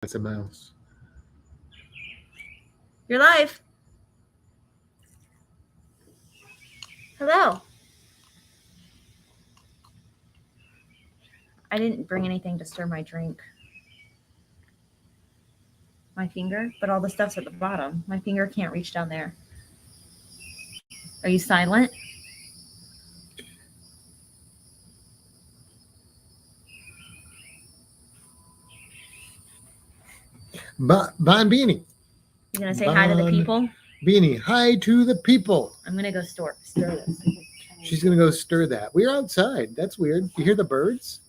That's a mouse. You're live. Hello. I didn't bring anything to stir my drink. My finger, but all the stuff's at the bottom. My finger can't reach down there. Are you silent? Bon Beanie. You gonna say hi to the people? Beanie, hi to the people. I'm gonna go stir this. She's gonna go stir that. We're outside. That's weird. You hear the birds?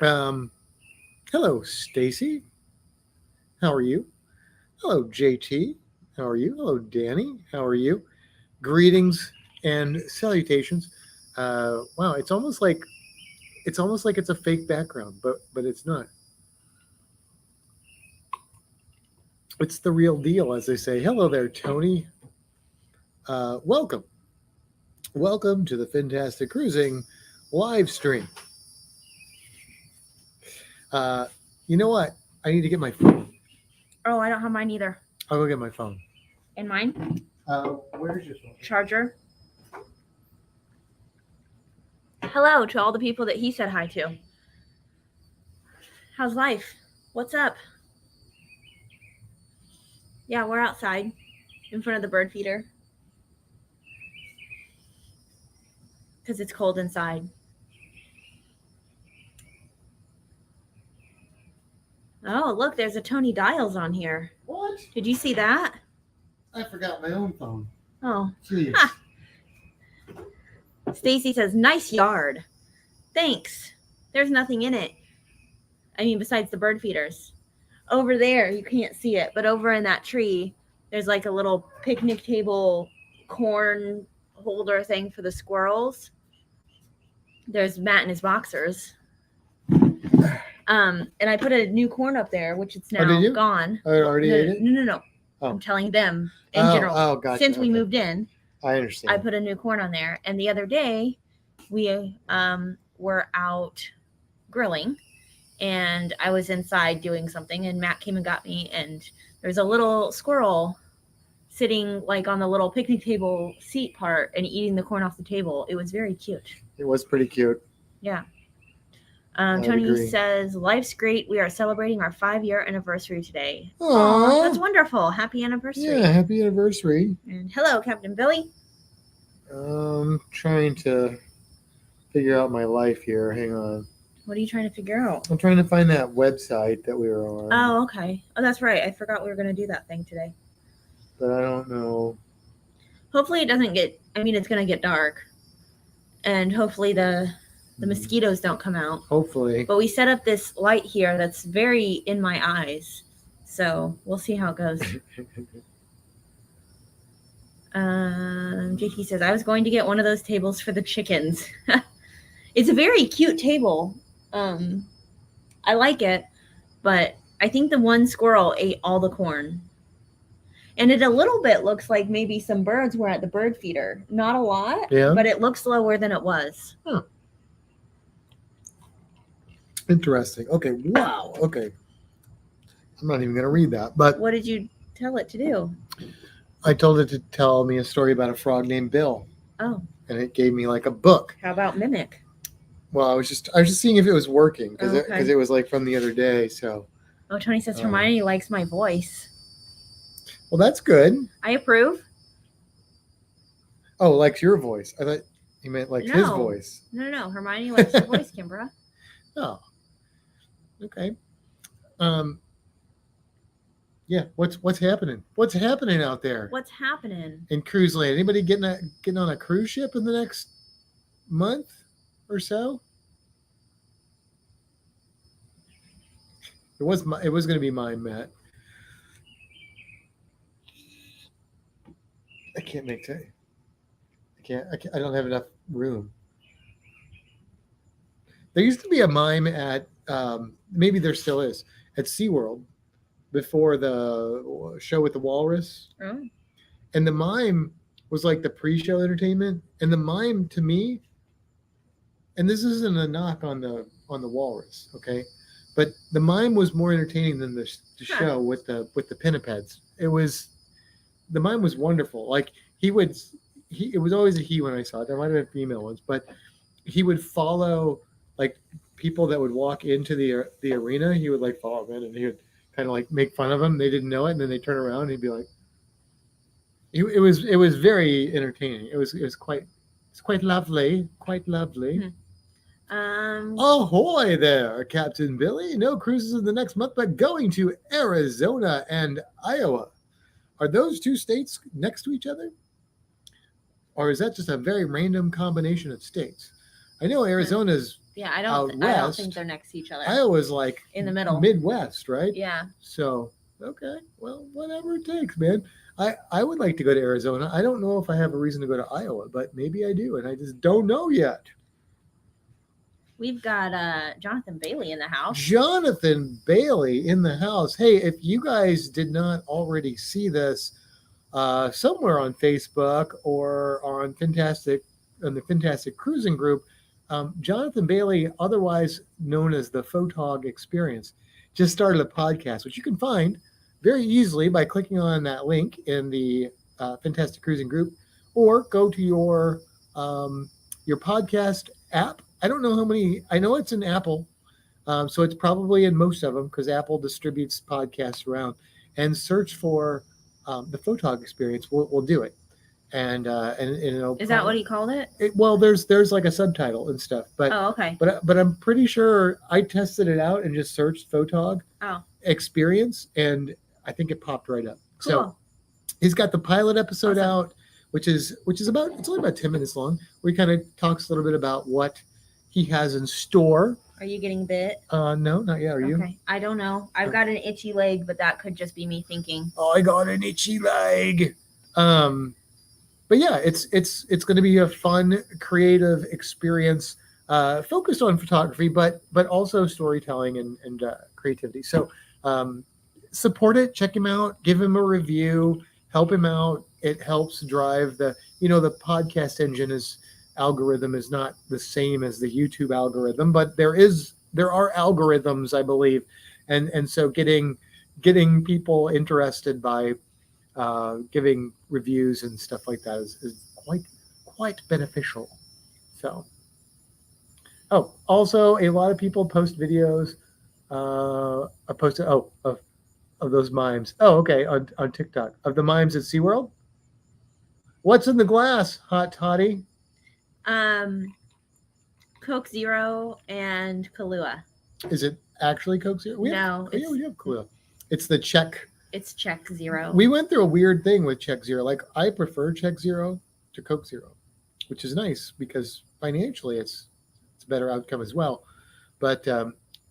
Hello, Stacy. How are you? Hello, JT. How are you? Hello, Danny. How are you? Greetings and salutations. Wow, it's almost like it's a fake background, but it's not. It's the real deal, as they say. Hello there, Tony. Welcome to the Fantastic Cruising live stream. You know what? I need to get my phone. Oh, I don't have mine either. I'll go get my phone. And mine? Where's your phone? Charger. Hello to all the people that he said hi to. How's life? What's up? Yeah, we're outside in front of the bird feeder. Because it's cold inside. Oh, look, there's a Tony Dials on here. What? Did you see that? I forgot my own phone. Oh. Jeez. Stacy says, nice yard. Thanks. There's nothing in it. I mean, besides the bird feeders. Over there, you can't see it, but over in that tree, there's like a little picnic table corn holder thing for the squirrels. There's Matt in his boxers. And I put a new corn up there, which it's now gone. I already ate it? No. Oh. I'm telling them in general. Oh, gotcha. Since we moved in, I understand. I put a new corn on there. And the other day, we were out grilling, and I was inside doing something, and Matt came and got me, and there's a little squirrel sitting like on the little picnic table seat part and eating the corn off the table. It was very cute. It was pretty cute. Yeah. Tony says, life's great. We are celebrating our 5-year anniversary today. Aww. That's wonderful. Happy anniversary. Yeah, happy anniversary. And hello, Captain Billy. Trying to figure out my life here. Hang on. What are you trying to figure out? I'm trying to find that website that we were on. Oh, okay. Oh, that's right. I forgot we were going to do that thing today. But I don't know. Hopefully it doesn't get, it's going to get dark. And hopefully the mosquitoes don't come out. Hopefully. But we set up this light here that's very in my eyes. So we'll see how it goes. JT says, I was going to get one of those tables for the chickens. It's a very cute table. I like it, but I think the one squirrel ate all the corn. And it a little bit looks like maybe some birds were at the bird feeder. Not a lot, but it looks lower than it was. Huh. Interesting. Okay. Wow. Okay. I'm not even going to read that. But what did you tell it to do? I told it to tell me a story about a frog named Bill. Oh. And it gave me like a book. How about Mimic? Well, I was just seeing if it was working because it was like from the other day. So. Oh, Tony says Hermione likes my voice. Well, that's good. I approve. Oh, likes your voice. I thought you meant like his voice. No. Hermione likes your voice, Kimbra. Oh. Okay. Yeah. What's happening? What's happening out there? What's happening in cruise land? Anybody getting on a cruise ship in the next month or so? It was going to be mine, Matt. I can't make time. I don't have enough room. There used to be a mime at maybe there still is at SeaWorld before the show with the walrus. Oh. And the mime was like the pre-show entertainment. And the mime to me, and this isn't a knock on the walrus, okay? But the mime was more entertaining than the Huh. show with the pinnipeds. The mime was wonderful. Like he would, it was always a he when I saw it. There might have been female ones, but he would follow like people that would walk into the arena. He would like follow them in, and he would kind of like make fun of them. They didn't know it, and then they turn around, and he'd be like, it was very entertaining. It's quite lovely, quite lovely. Ahoy there, Captain Billy! No cruises in the next month, but going to Arizona and Iowa. Are those two states next to each other? Or is that just a very random combination of states? I know Arizona's Yeah, I out don't west. think they're next to each other. Iowa's like in the middle. Midwest, right? Yeah. So, okay. Well, whatever it takes, man. I would like to go to Arizona. I don't know if I have a reason to go to Iowa, but maybe I do, and I just don't know yet. We've got Jonathan Bailey in the house. Jonathan Bailey in the house. Hey, if you guys did not already see this somewhere on Facebook or on the Fantastic Cruising Group, Jonathan Bailey, otherwise known as the Photog Experience, just started a podcast, which you can find very easily by clicking on that link in the Fantastic Cruising Group, or go to your podcast app. I don't know how many. I know it's in Apple, so it's probably in most of them because Apple distributes podcasts around. And search for the Photog Experience. We'll do it, and it'll. Is that what he called it? Well, there's like a subtitle and stuff, but okay. But I'm pretty sure I tested it out and just searched Photog Experience, and I think it popped right up. Cool. So he's got the pilot episode Awesome. out, which is about, it's only about 10 minutes long, where he kind of talks a little bit about what he has in store. Are you getting bit? No, not yet. Are you? Okay. I don't know. I've got an itchy leg, but that could just be me thinking. I got an itchy leg. But yeah, it's going to be a fun, creative experience, focused on photography, but also storytelling and creativity. So support it, check him out, give him a review, help him out. It helps drive the podcast engine algorithm is not the same as the YouTube algorithm, but there are algorithms, I believe, and so getting people interested by giving reviews and stuff like that is quite beneficial. So, also a lot of people post videos. Of those mimes. Oh, okay, on TikTok of the mimes at SeaWorld. What's in the glass, Hot Toddy? Coke Zero and Kahlua. Is it actually Coke Zero? We have Kahlua. It's the Czech. It's Czech Zero. We went through a weird thing with Czech Zero. Like, I prefer Czech Zero to Coke Zero, which is nice because financially it's a better outcome as well. But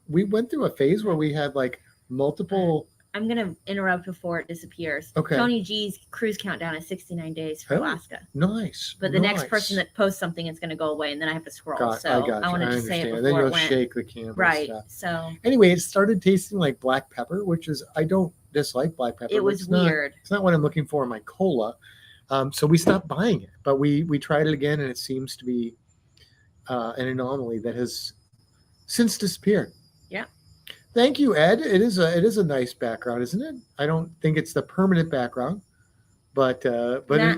we went through a phase where we had like multiple. I'm going to interrupt before it disappears. Okay. Tony G's cruise countdown is 69 days for Alaska. Nice. But the next person that posts something, it's going to go away, and then I have to scroll. I wanted to say it before then you'll it went. shake the camera. Right. Stuff. So. Anyway, it started tasting like black pepper, which is, I don't dislike black pepper. It was weird. It's not what I'm looking for in my cola. So we stopped buying it. But we tried it again, and it seems to be an anomaly that has since disappeared. Yeah. Thank you, Ed. It is a nice background, isn't it? I don't think it's the permanent background, but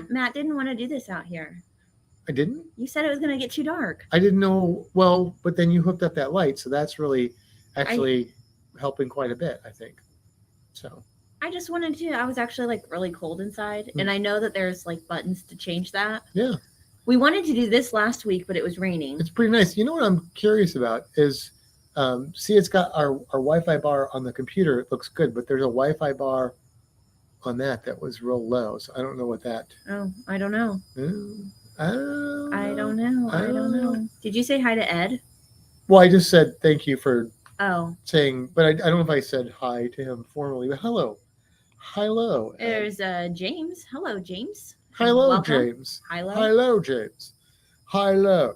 Matt didn't want to do this out here. I didn't. You said it was going to get too dark. I didn't know. Well, but then you hooked up that light, so that's really actually helping quite a bit, I think. So I just wanted to. I was actually like really cold inside, and I know that there's like buttons to change that. Yeah. We wanted to do this last week, but it was raining. It's pretty nice. You know what I'm curious about is. See, it's got our Wi-Fi bar on the computer. It looks good, but there's a Wi-Fi bar on that was real low. So I don't know what that. Oh, I don't know. I don't know. Did you say hi to Ed? Well, I just said thank you for saying, but I don't know if I said hi to him formally. But hello. Ed. There's James. Hello, James. Hello, welcome. James. Hello, James. Hello.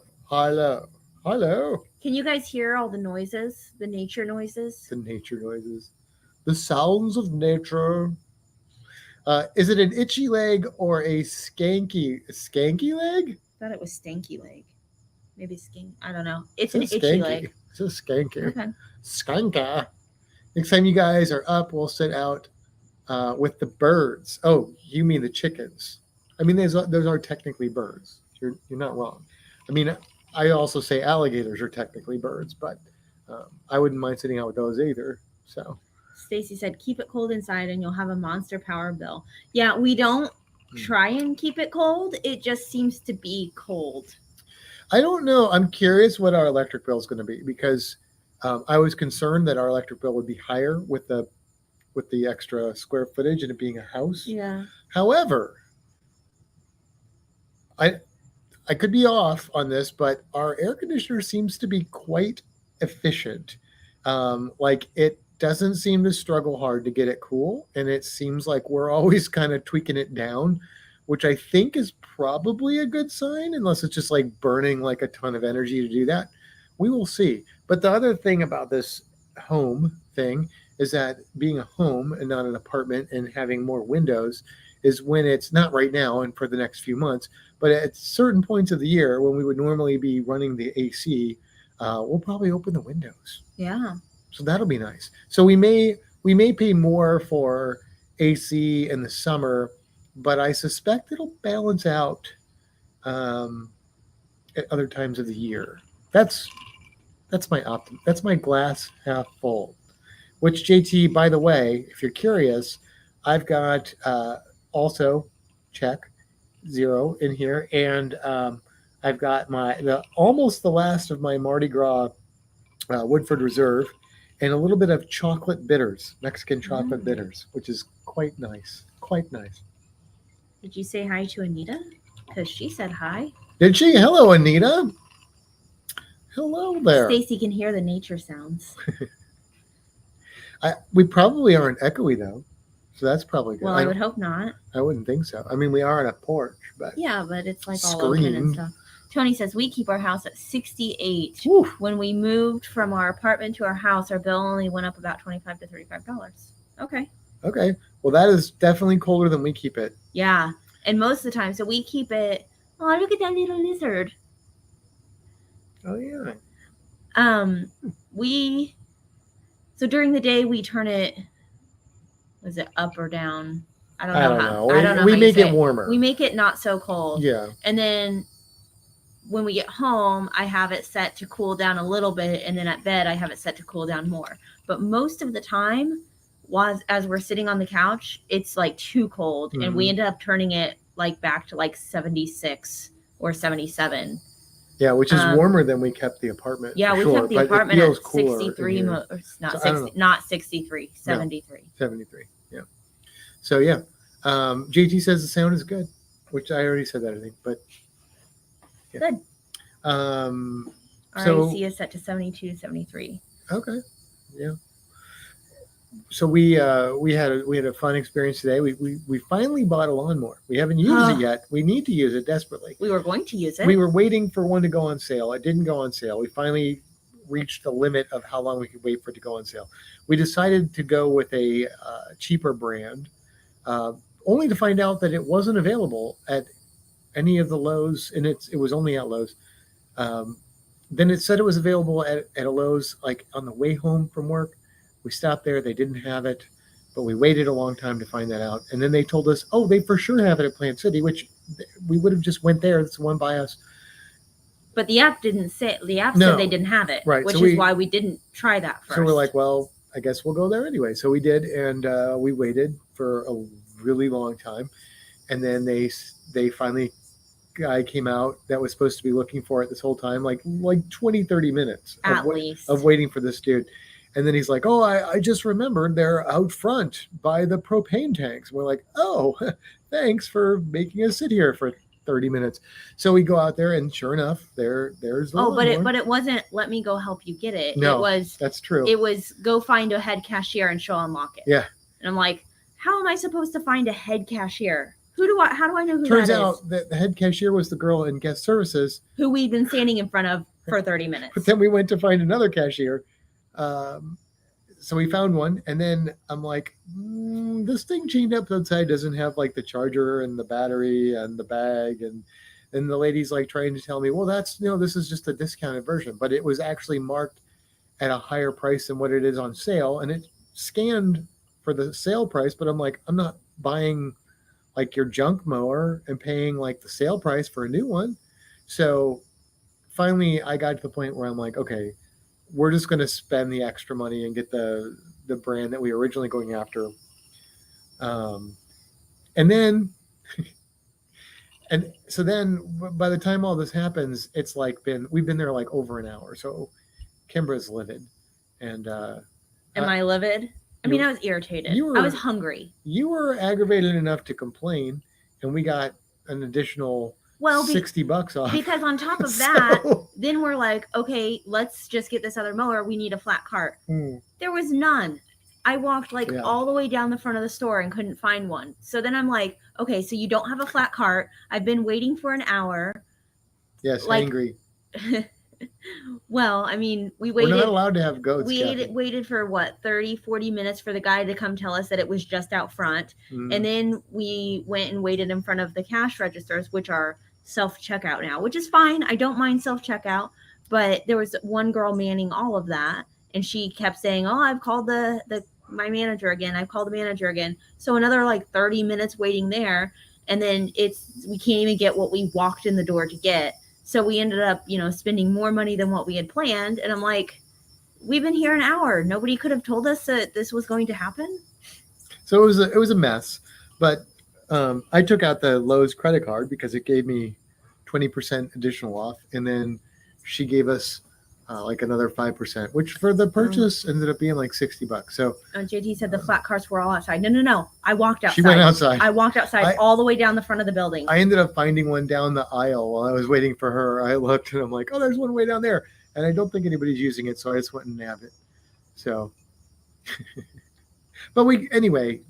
Can you guys hear all the noises? The nature noises? The nature noises. The sounds of nature. Is it an itchy leg or a skanky leg? I thought it was stanky leg. Maybe skink. I don't know. It's It an says itchy skanky. leg. It says skanky. Okay. Skanka. Next time you guys are up, we'll sit out with the birds. Oh, you mean the chickens? I mean, those are technically birds. You're not wrong. I mean, I also say alligators are technically birds, but I wouldn't mind sitting out with those either. So Stacy said, "Keep it cold inside, and you'll have a monster power bill." Yeah, we don't try and keep it cold. It just seems to be cold. I don't know. I'm curious what our electric bill is going to be because I was concerned that our electric bill would be higher with the extra square footage and it being a house. Yeah. However, I could be off on this, but our air conditioner seems to be quite efficient. Like it doesn't seem to struggle hard to get it cool, and it seems like we're always kind of tweaking it down, which I think is probably a good sign, unless it's just like burning like a ton of energy to do that. We will see. But the other thing about this home thing is that being a home and not an apartment and having more windows is when it's not right now and for the next few months, but at certain points of the year when we would normally be running the AC, we'll probably open the windows. Yeah. So that'll be nice. So we may pay more for AC in the summer, but I suspect it'll balance out at other times of the year. That's my glass half full. Which JT, by the way, if you're curious, I've got also check 0 in here, and I've got almost the last of my Mardi Gras Woodford Reserve, and a little bit of chocolate bitters, Mexican chocolate bitters, which is quite nice. Quite nice. Did you say hi to Anita? Because she said hi. Did she? Hello, Anita. Hello there. Stacy can hear the nature sounds. We probably aren't echoey though, so that's probably good. Well, I would hope not. I wouldn't think so. I mean, we are on a porch, but yeah, but it's like all open and stuff. Tony says we keep our house at 68. Whew. When we moved from our apartment to our house, our bill only went up about $25 to $35. Okay. Okay. Well, that is definitely colder than we keep it. Yeah, and most of the time, so we keep it. Oh, look at that little lizard. Oh yeah. So during the day we turn it. Was it up or down? I don't know. I don't know. We make it warmer. We make it not so cold. Yeah. And then when we get home, I have it set to cool down a little bit, and then at bed I have it set to cool down more. But most of the time, as we're sitting on the couch, it's like too cold, and we ended up turning it like back to like 76 or 77. Yeah, which is warmer than we kept the apartment. Yeah, we kept the apartment at 63, not 63, 73. No, 73, yeah. So yeah, JT says the sound is good, which I already said that, I think, but yeah. Good. So RAC is set to 72, 73. Okay, yeah. So we had a fun experience today. We finally bought a lawnmower. We haven't used it yet. We need to use it desperately. We were going to use it. We were waiting for one to go on sale. It didn't go on sale. We finally reached the limit of how long we could wait for it to go on sale. We decided to go with a cheaper brand, only to find out that it wasn't available at any of the Lowe's, and it was only at Lowe's. Then it said it was available at a Lowe's like on the way home from work. We stopped there. They didn't have it, but we waited a long time to find that out. And then they told us, oh, they for sure have it at Plant City, which we would have just went there. It's the one by us. But the app didn't say. The app said they didn't have it, right? Which is why we didn't try that first. So we're like, well, I guess we'll go there anyway. So we did, and we waited for a really long time, and then they finally. Guy came out that was supposed to be looking for it this whole time, like 20, 30 minutes at least of waiting for this dude. And then he's like, oh, I just remembered they're out front by the propane tanks. And we're like, oh, thanks for making us sit here for 30 minutes. So we go out there, and sure enough, there's the lawnmower. but it wasn't let me go help you get it. No, it was that's true. It was go find a head cashier and she'll unlock it. Yeah. And I'm like, how am I supposed to find a head cashier? How do I know who Turns that is? out that the head cashier was the girl in guest services who we've been standing in front of for 30 minutes. But then we went to find another cashier. So we found one, and then I'm like, this thing chained up outside doesn't have like the charger and the battery and the bag, and And the lady's like trying to tell me, well, that's, this is just a discounted version, but it was actually marked at a higher price than what it is on sale. And it scanned for the sale price, but I'm like, I'm not buying like your junk mower and paying like the sale price for a new one. So finally I got to the point where I'm like, okay, we're just going to spend the extra money and get the brand that we were originally going after. And then, and so then by the time all this happens, it's like we've been there like over an hour. So Kimbra's livid. And, am I livid? I mean, I was irritated. I was hungry. You were aggravated enough to complain, and we got an additional $60 off. Because on top of that, then we're like, okay, let's just get this other mower. We need a flat cart. There was none. I walked all the way down the front of the store and couldn't find one. So then I'm like, okay, so you don't have a flat cart. I've been waiting for an hour. Yes, angry. Well, I mean, we waited. We're not allowed to have goats. Waited for what, 30, 40 minutes for the guy to come tell us that it was just out front. And then we went and waited in front of the cash registers, which are self-checkout now, which is fine. I don't mind self-checkout, but there was one girl manning all of that, and she kept saying, oh, I've called my manager again. I've called the manager again. So another 30 minutes waiting there, and then we can't even get what we walked in the door to get. So we ended up, spending more money than what we had planned. And I'm like, we've been here an hour. Nobody could have told us that this was going to happen. So it was a mess. But I took out the Lowe's credit card because it gave me 20% additional off. And then she gave us another 5%, which for the purchase ended up being $60. So JT said the flat carts were all outside. No. I walked outside. She went outside. I walked outside all the way down the front of the building. I ended up finding one down the aisle while I was waiting for her. I looked and I'm like, oh, there's one way down there. And I don't think anybody's using it. So I just went and nabbed it. So, but anyway.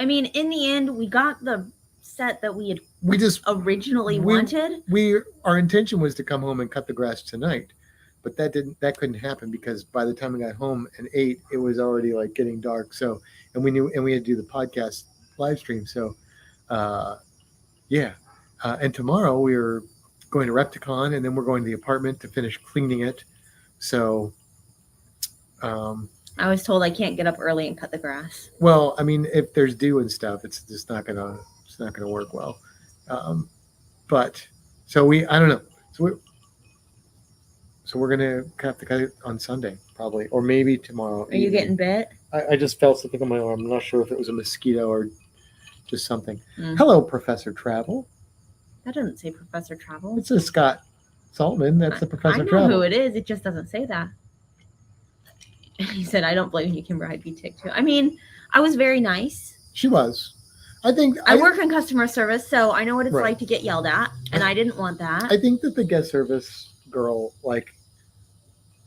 I mean, in the end, we got the set that we originally wanted. Our intention was to come home and cut the grass tonight. But that couldn't happen because by the time we got home and ate, it was already getting dark. So, and we had to do the podcast live stream. So, and tomorrow we're going to Repticon, and then we're going to the apartment to finish cleaning it. So, I was told I can't get up early and cut the grass. Well, I mean, if there's dew and stuff, it's just not gonna work well. But so I don't know. So we're going to have to cut it on Sunday, probably, or maybe tomorrow. Are you getting bit? I just felt something on my arm. I'm not sure if it was a mosquito or just something. Hello, Professor Travel. That doesn't say Professor Travel. It's a Scott Saltman. That's the Professor Travel. I know who it is. It just doesn't say that. He said, I don't blame you, Kimber. I'd be ticked too. I mean, I was very nice. She was. I think I work in customer service, so I know what it's like to get yelled at, and I didn't want that. I think that the guest service girl,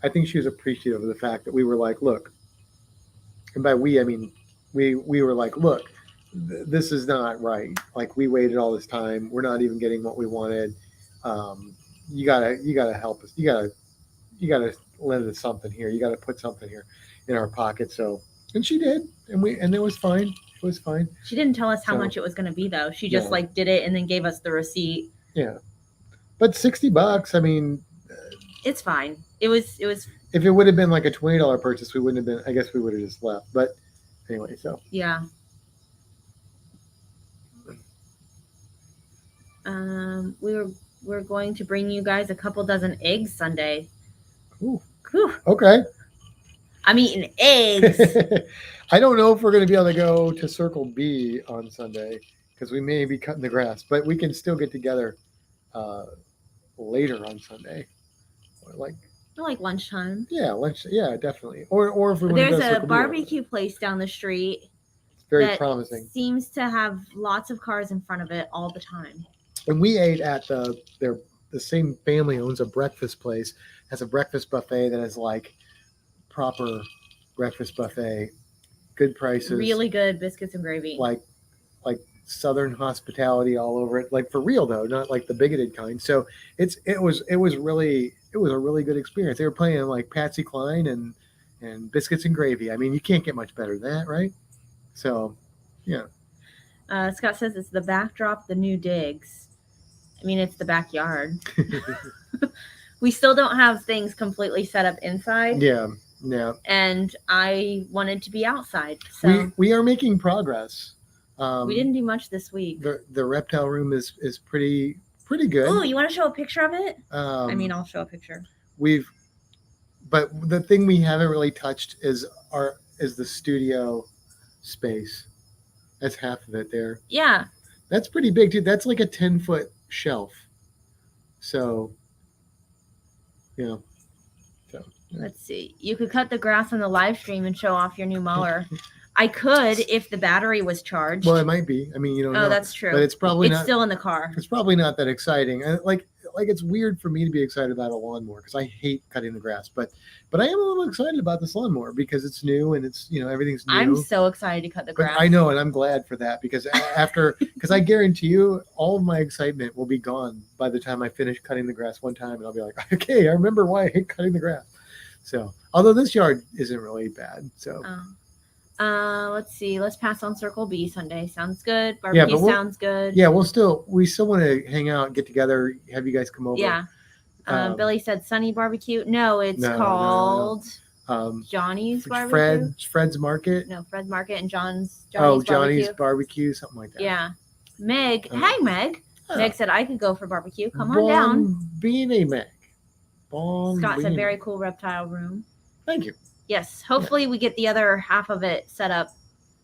I think she was appreciative of the fact that we were look, and by we, I mean, we were look, this is not right. We waited all this time. We're not even getting what we wanted. You gotta help us. You gotta lend us something here. You gotta put something here in our pocket. So, and she did, and it was fine. It was fine. She didn't tell us how much it was going to be though. She just did it and then gave us the receipt. Yeah. But $60, I mean, it's fine. It was. If it would have been a $20 purchase, we wouldn't have been. I guess we would have just left. But anyway, so yeah. We're going to bring you guys a couple dozen eggs Sunday. Ooh. Whew. Okay. I'm eating eggs. I don't know if we're going to be able to go to Circle B on Sunday because we may be cutting the grass, but we can still get together later on Sunday. Or lunchtime. Yeah, lunch. Yeah, definitely. Or if we want There's to go to a barbecue place down the street. It's very promising. Seems to have lots of cars in front of it all the time. And we ate at the same family owns a breakfast place, has a breakfast buffet that is proper breakfast buffet, good prices, really good biscuits and gravy, like Southern hospitality all over it, for real though, not the bigoted kind. So it was a really good experience. They were playing Patsy Cline and biscuits and gravy. I mean, you can't get much better than that, right? So, yeah. Scott says it's the backdrop, the new digs. I mean, it's the backyard. We still don't have things completely set up inside. Yeah. And I wanted to be outside. So We are making progress. we didn't do much this week. The reptile room is pretty good. Oh, you want to show a picture of it? I mean, I'll show a picture. But the thing we haven't really touched is the studio space. That's half of it there. Yeah. That's pretty big too. That's like a 10-foot shelf. So, yeah. So, yeah. Let's see. You could cut the grass on the live stream and show off your new mower. I could if the battery was charged. Well, it might be. I mean, you don't know. Oh, that's true. But it's probably it's still in the car. It's probably not that exciting. Like it's weird for me to be excited about a lawnmower because I hate cutting the grass. But I am a little excited about this lawnmower because it's new and it's everything's new. I'm so excited to cut the grass. But I know, and I'm glad for that because because I guarantee you all of my excitement will be gone by the time I finish cutting the grass one time, and I'll be like, okay, I remember why I hate cutting the grass. So, although this yard isn't really bad, so. Let's see. Let's pass on Circle B Sunday. Sounds good. Barbecue sounds good. Yeah, we still want to hang out, get together, have you guys come over. Yeah. Billy said Sunny Barbecue. No, it's called Johnny's Barbecue. Fred's Market. No, Fred's Market and Johnny's Johnny's Barbecue, something like that. Yeah. Meg. Hey, Meg. Meg said I could go for barbecue. Come on down. Bene, Meg. Scott said very cool reptile room. Thank you. Yes. Hopefully we get the other half of it set up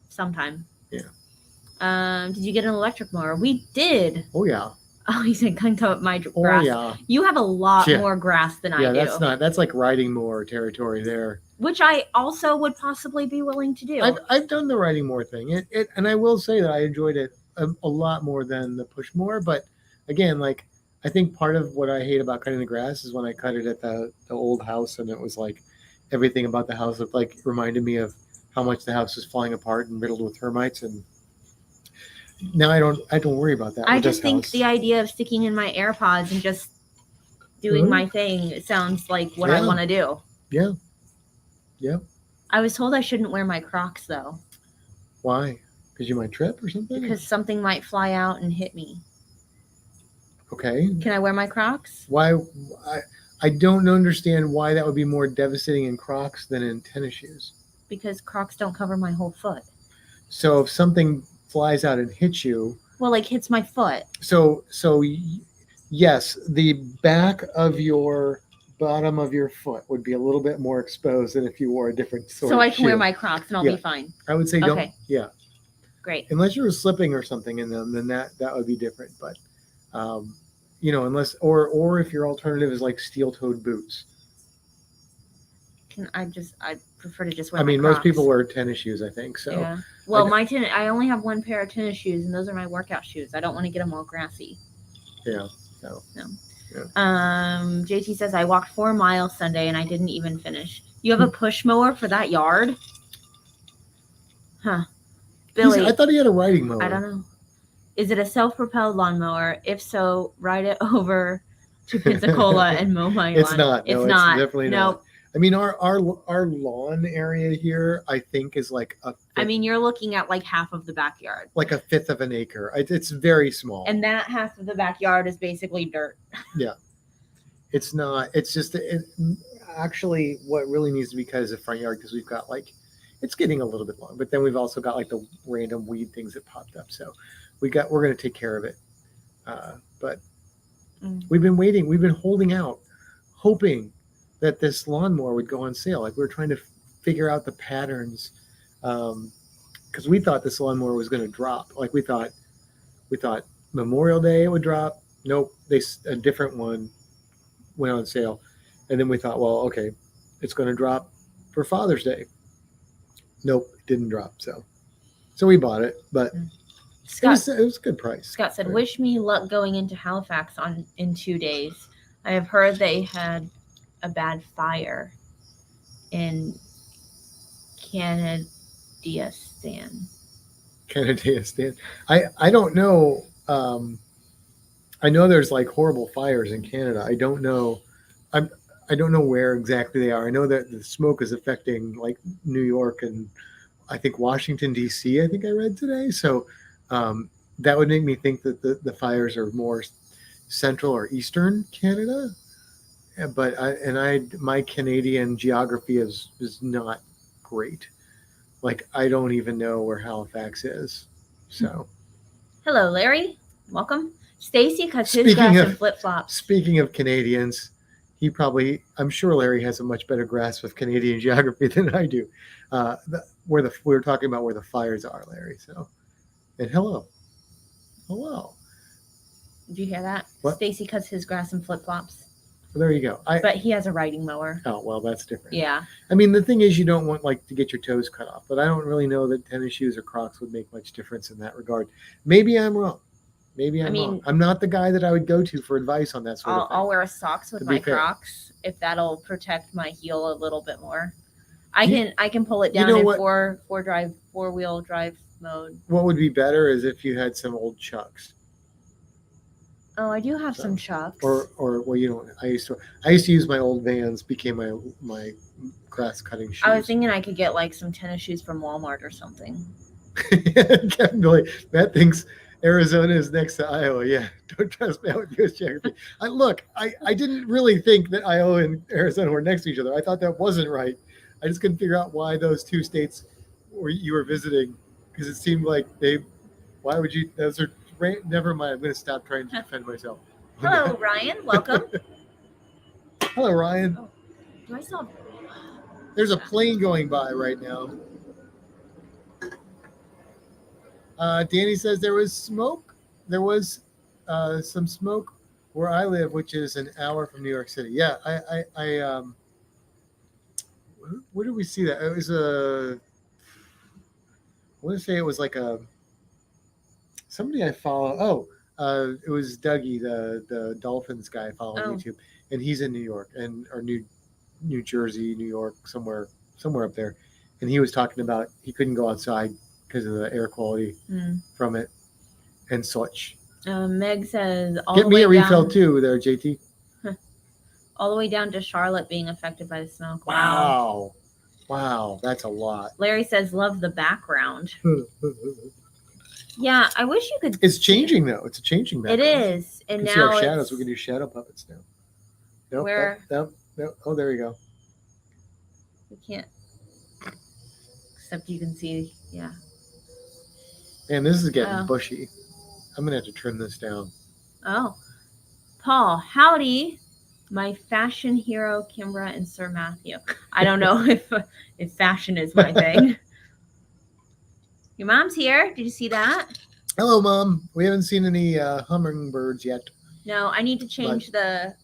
sometime. Yeah. Did you get an electric mower? We did. Oh yeah. Oh, he said come cut my grass. Oh yeah. You have a lot more grass than I do. Yeah, that's like riding mower territory there. Which I also would possibly be willing to do. I've done the riding mower thing. And I will say that I enjoyed it a lot more than the push mower. But again, like I think part of what I hate about cutting the grass is when I cut it at the old house and it was like everything about the house looked like reminded me of how much the house was falling apart and riddled with termites. And now I don't worry about that. I just think the idea of sticking in my AirPods and just doing my thing sounds like what I want to do. Yeah. Yeah. I was told I shouldn't wear my Crocs though. Why? Because you might trip or something? Because something might fly out and hit me. Okay. Can I wear my Crocs? Why? I don't understand why that would be more devastating in Crocs than in tennis shoes. Because Crocs don't cover my whole foot. So if something flies out and hits you, well, like hits my foot. So yes, the back of your bottom of your foot would be a little bit more exposed than if you wore a different sort of shoe. So I can wear my Crocs and I'll be fine. I would say don't. Yeah. Great. Unless you were slipping or something in them, then that would be different. But unless or if your alternative is like steel-toed boots. I prefer to just wear. I mean, my Crocs. most people wear tennis shoes, I think. So yeah. Well, I only have one pair of tennis shoes, and those are my workout shoes. I don't want to get them all grassy. Yeah. No. Yeah. JT says I walked 4 miles Sunday and I didn't even finish. You have a push mower for that yard? Huh. Billy. I thought he had a riding mower. I don't know. Is it a self-propelled lawnmower? If so, ride it over to Pensacola and mow my lawn. It's not. It's no, not. It's definitely not. I mean, our lawn area here, I think, is like I mean, you're looking at like half of the backyard. Like a fifth of an acre. It's very small. And that half of the backyard is basically dirt. Yeah. It's not. It's just actually what really needs to be cut is the front yard because we've got like it's getting a little bit long, but then we've also got like the random weed things that popped up. So we're going to take care of it. But we've been waiting. We've been holding out, hoping that this lawnmower would go on sale. Like we were trying to figure out the patterns because we thought this lawnmower was going to drop. Like we thought Memorial Day it would drop. Nope, a different one went on sale, and then we thought, well, okay, it's going to drop for Father's Day. Nope, it didn't drop. So we bought it, but Scott, it was a good price. Scott said, "Wish me luck going into Halifax in 2 days. I have heard they had a bad fire in Canadistan." I don't know. I know there's like horrible fires in Canada. I don't know. I don't know where exactly they are. I know that the smoke is affecting like New York and I think Washington D.C. I think I read today. So that would make me think that the fires are more central or eastern Canada. But my Canadian geography is not great. Like I don't even know where Halifax is. So Hello, Larry. Welcome. Stacy cuts his Speaking grass of- in flip flops. speaking of Canadians, I'm sure Larry has a much better grasp of Canadian geography than I do. We were talking about where the fires are, Larry. So, and hello. Did you hear that? What? Stacy cuts his grass in flip flops. Well, there you go. But he has a riding mower. Oh well, that's different. Yeah. I mean, the thing is, you don't want like to get your toes cut off, but I don't really know that tennis shoes or Crocs would make much difference in that regard. Maybe I'm wrong. Wrong. I'm not the guy that I would go to for advice on that sort of thing. I'll wear socks with To be my fair. Crocs if that'll protect my heel a little bit more. I can pull it down know in what? four wheel drive mode. What would be better is if you had some old Chucks, Oh, I do have So, some Chucks. or well, you don't. I used to use my old Vans. Became my grass cutting shoes. I was thinking I could get like some tennis shoes from Walmart or something. Definitely. Matt thinks Arizona is next to Iowa. Yeah, don't trust me with U.S. geography. I didn't really think that Iowa and Arizona were next to each other. I thought that wasn't right. I just couldn't figure out why those two states you were visiting, because it seemed like why would you? Those are never mind. I'm going to stop trying to defend myself. Hello, Ryan. Welcome. Hello, Ryan. Oh, do I still have... There's a plane going by right now. Danny says there was smoke. There was some smoke where I live, which is an hour from New York City. Yeah, where did we see that? It was I want to say it was like somebody I follow. It was Dougie, the Dolphins guy I follow on YouTube, and he's in New York or New Jersey, New York, somewhere up there, and he was talking about he couldn't go outside because of the air quality from it and such. Meg says Get me a refill too, there, JT. All the way down to Charlotte being affected by the smoke. Wow, that's a lot. Larry says love the background. Yeah, I wish you could. It's changing though. It's a changing background. It is, and You can now see our shadows. We can do shadow puppets now. Nope, Where? Nope. Oh, there you go. We can't. Except you can see, yeah. Man, this is getting Oh. bushy. I'm gonna have to trim this down. Oh, Paul, howdy, my fashion hero, Kimbra and Sir Matthew. I don't know if fashion is my thing. Your mom's here. Did you see that? Hello, Mom. We haven't seen any hummingbirds yet. No, I need to change the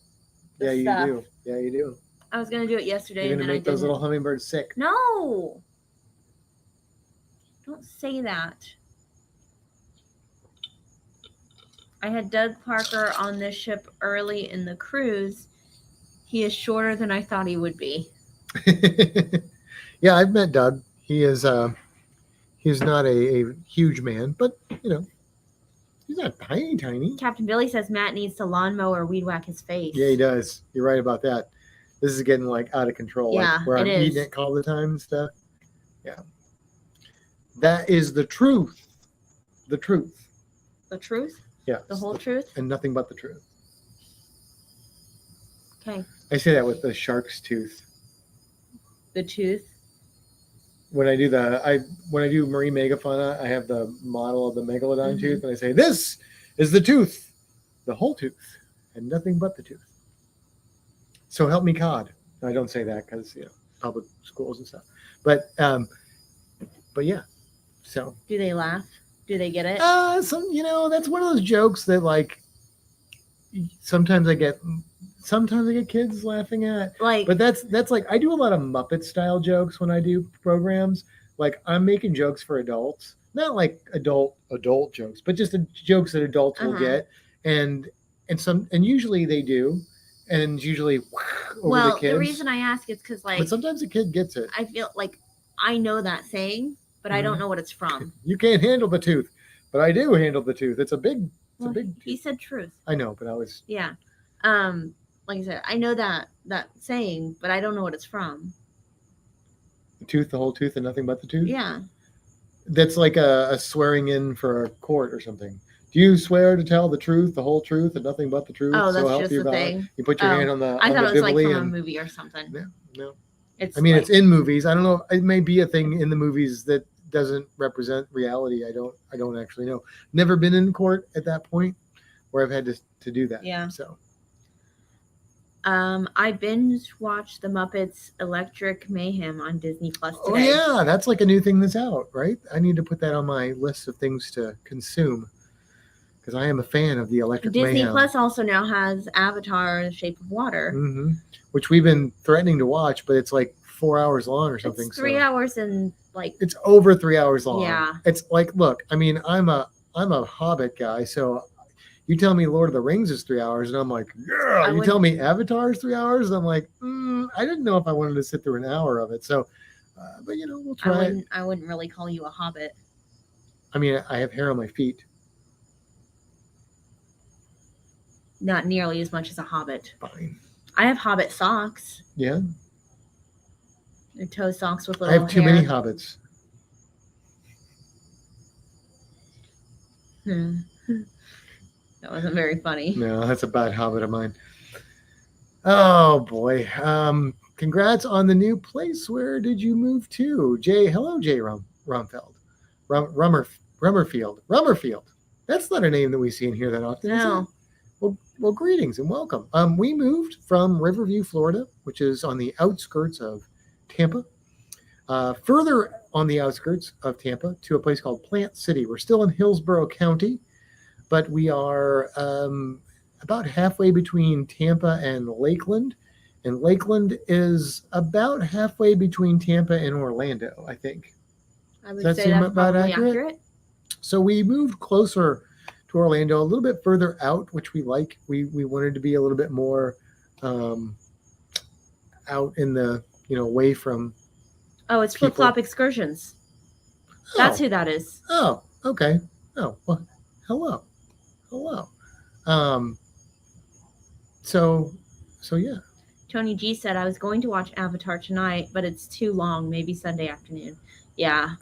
Yeah, you stuff. do. Yeah, you do. I was gonna do it yesterday, You're and gonna then make I those didn't. little hummingbirds sick. No, don't say that. I had Doug Parker on this ship early in the cruise. He is shorter than I thought he would be. Yeah, I've met Doug. He is he's not a huge man, but you know, he's not tiny. Captain Billy says Matt needs to lawnmower weed whack his face. Yeah, he does. You're right about that. This is getting like out of control. Yeah, like, where it I'm is. eating it all the time and stuff. Yeah. That is the truth. The truth. The truth? Yeah. The whole truth? And nothing but the truth. Okay. I say that with the shark's tooth. The tooth? When I do marine megafauna, I have the model of the megalodon Mhm. tooth, and I say, "This is the tooth, the whole tooth, and nothing but the tooth." So help me God. I don't say that because public schools and stuff, but yeah. So Do they laugh? Do they get it? that's one of those jokes that like sometimes I get kids laughing at. Like, But that's like I do a lot of Muppet style jokes when I do programs. Like I'm making jokes for adults, not like adult jokes, but just jokes that adults will get, and usually they do, and usually over the kids. the reason I ask is because like but sometimes the kid gets it. I feel like I know that saying, but I don't know what it's from. You can't handle the tooth, but I do handle the tooth. It's a big. Well, big. he said truth. I know, but I was. Yeah. Like I said, I know that saying, but I don't know what it's from. The tooth, the whole tooth, and nothing but the tooth. Yeah. That's like a swearing in for a court or something. Do you swear to tell the truth, the whole truth, and nothing but the truth? Oh, So that's help just you the God. thing. You put your hand on I thought the it was like biblically from a and movie or something. no. It's I mean, like, it's in movies. I don't know. It may be a thing in the movies that doesn't represent reality. I don't actually know. Never been in court at that point where I've had to do that. Yeah. So I binge watched the Muppets Electric Mayhem on Disney Plus oh today. yeah, that's like a new thing that's out, right? I need to put that on my list of things to consume because I am a fan of the Electric Disney Mayhem. Plus also now has Avatar: The Shape of Water. Mm-hmm. Which we've been threatening to watch, but it's like 4 hours long or something. It's 3 hours and like it's over 3 hours long. Yeah. It's like, look, I mean, I'm a Hobbit guy, so you tell me Lord of the Rings is 3 hours, and I'm like, yeah. You tell me Avatar is 3 hours, and I'm like, I didn't know if I wanted to sit through an hour of it. So, but we'll try. I wouldn't really call you a hobbit. I mean, I have hair on my feet. Not nearly as much as a hobbit. Fine. I have hobbit socks. Yeah. They're toe socks with little I have too many hobbits. That wasn't very funny. No, that's a bad habit of mine. Oh boy. Congrats on the new place. Where did you move to? Hello, Jay Rumfeld. Rummerfield. That's not a name that we see in here that often. No. Well, greetings and welcome. We moved from Riverview, Florida, which is on the outskirts of Tampa, further on the outskirts of Tampa to a place called Plant City. We're still in Hillsborough County, but we are about halfway between Tampa and Lakeland. And Lakeland is about halfway between Tampa and Orlando, I think. I would say that's about accurate. So we moved closer to Orlando, a little bit further out, which we like. We wanted to be a little bit more out in the, away from. Oh, it's Flip Flop Excursions. That's who that is. Oh, okay. Oh, well, hello. So yeah. Tony G said I was going to watch Avatar tonight, but it's too long. Maybe Sunday afternoon. Yeah.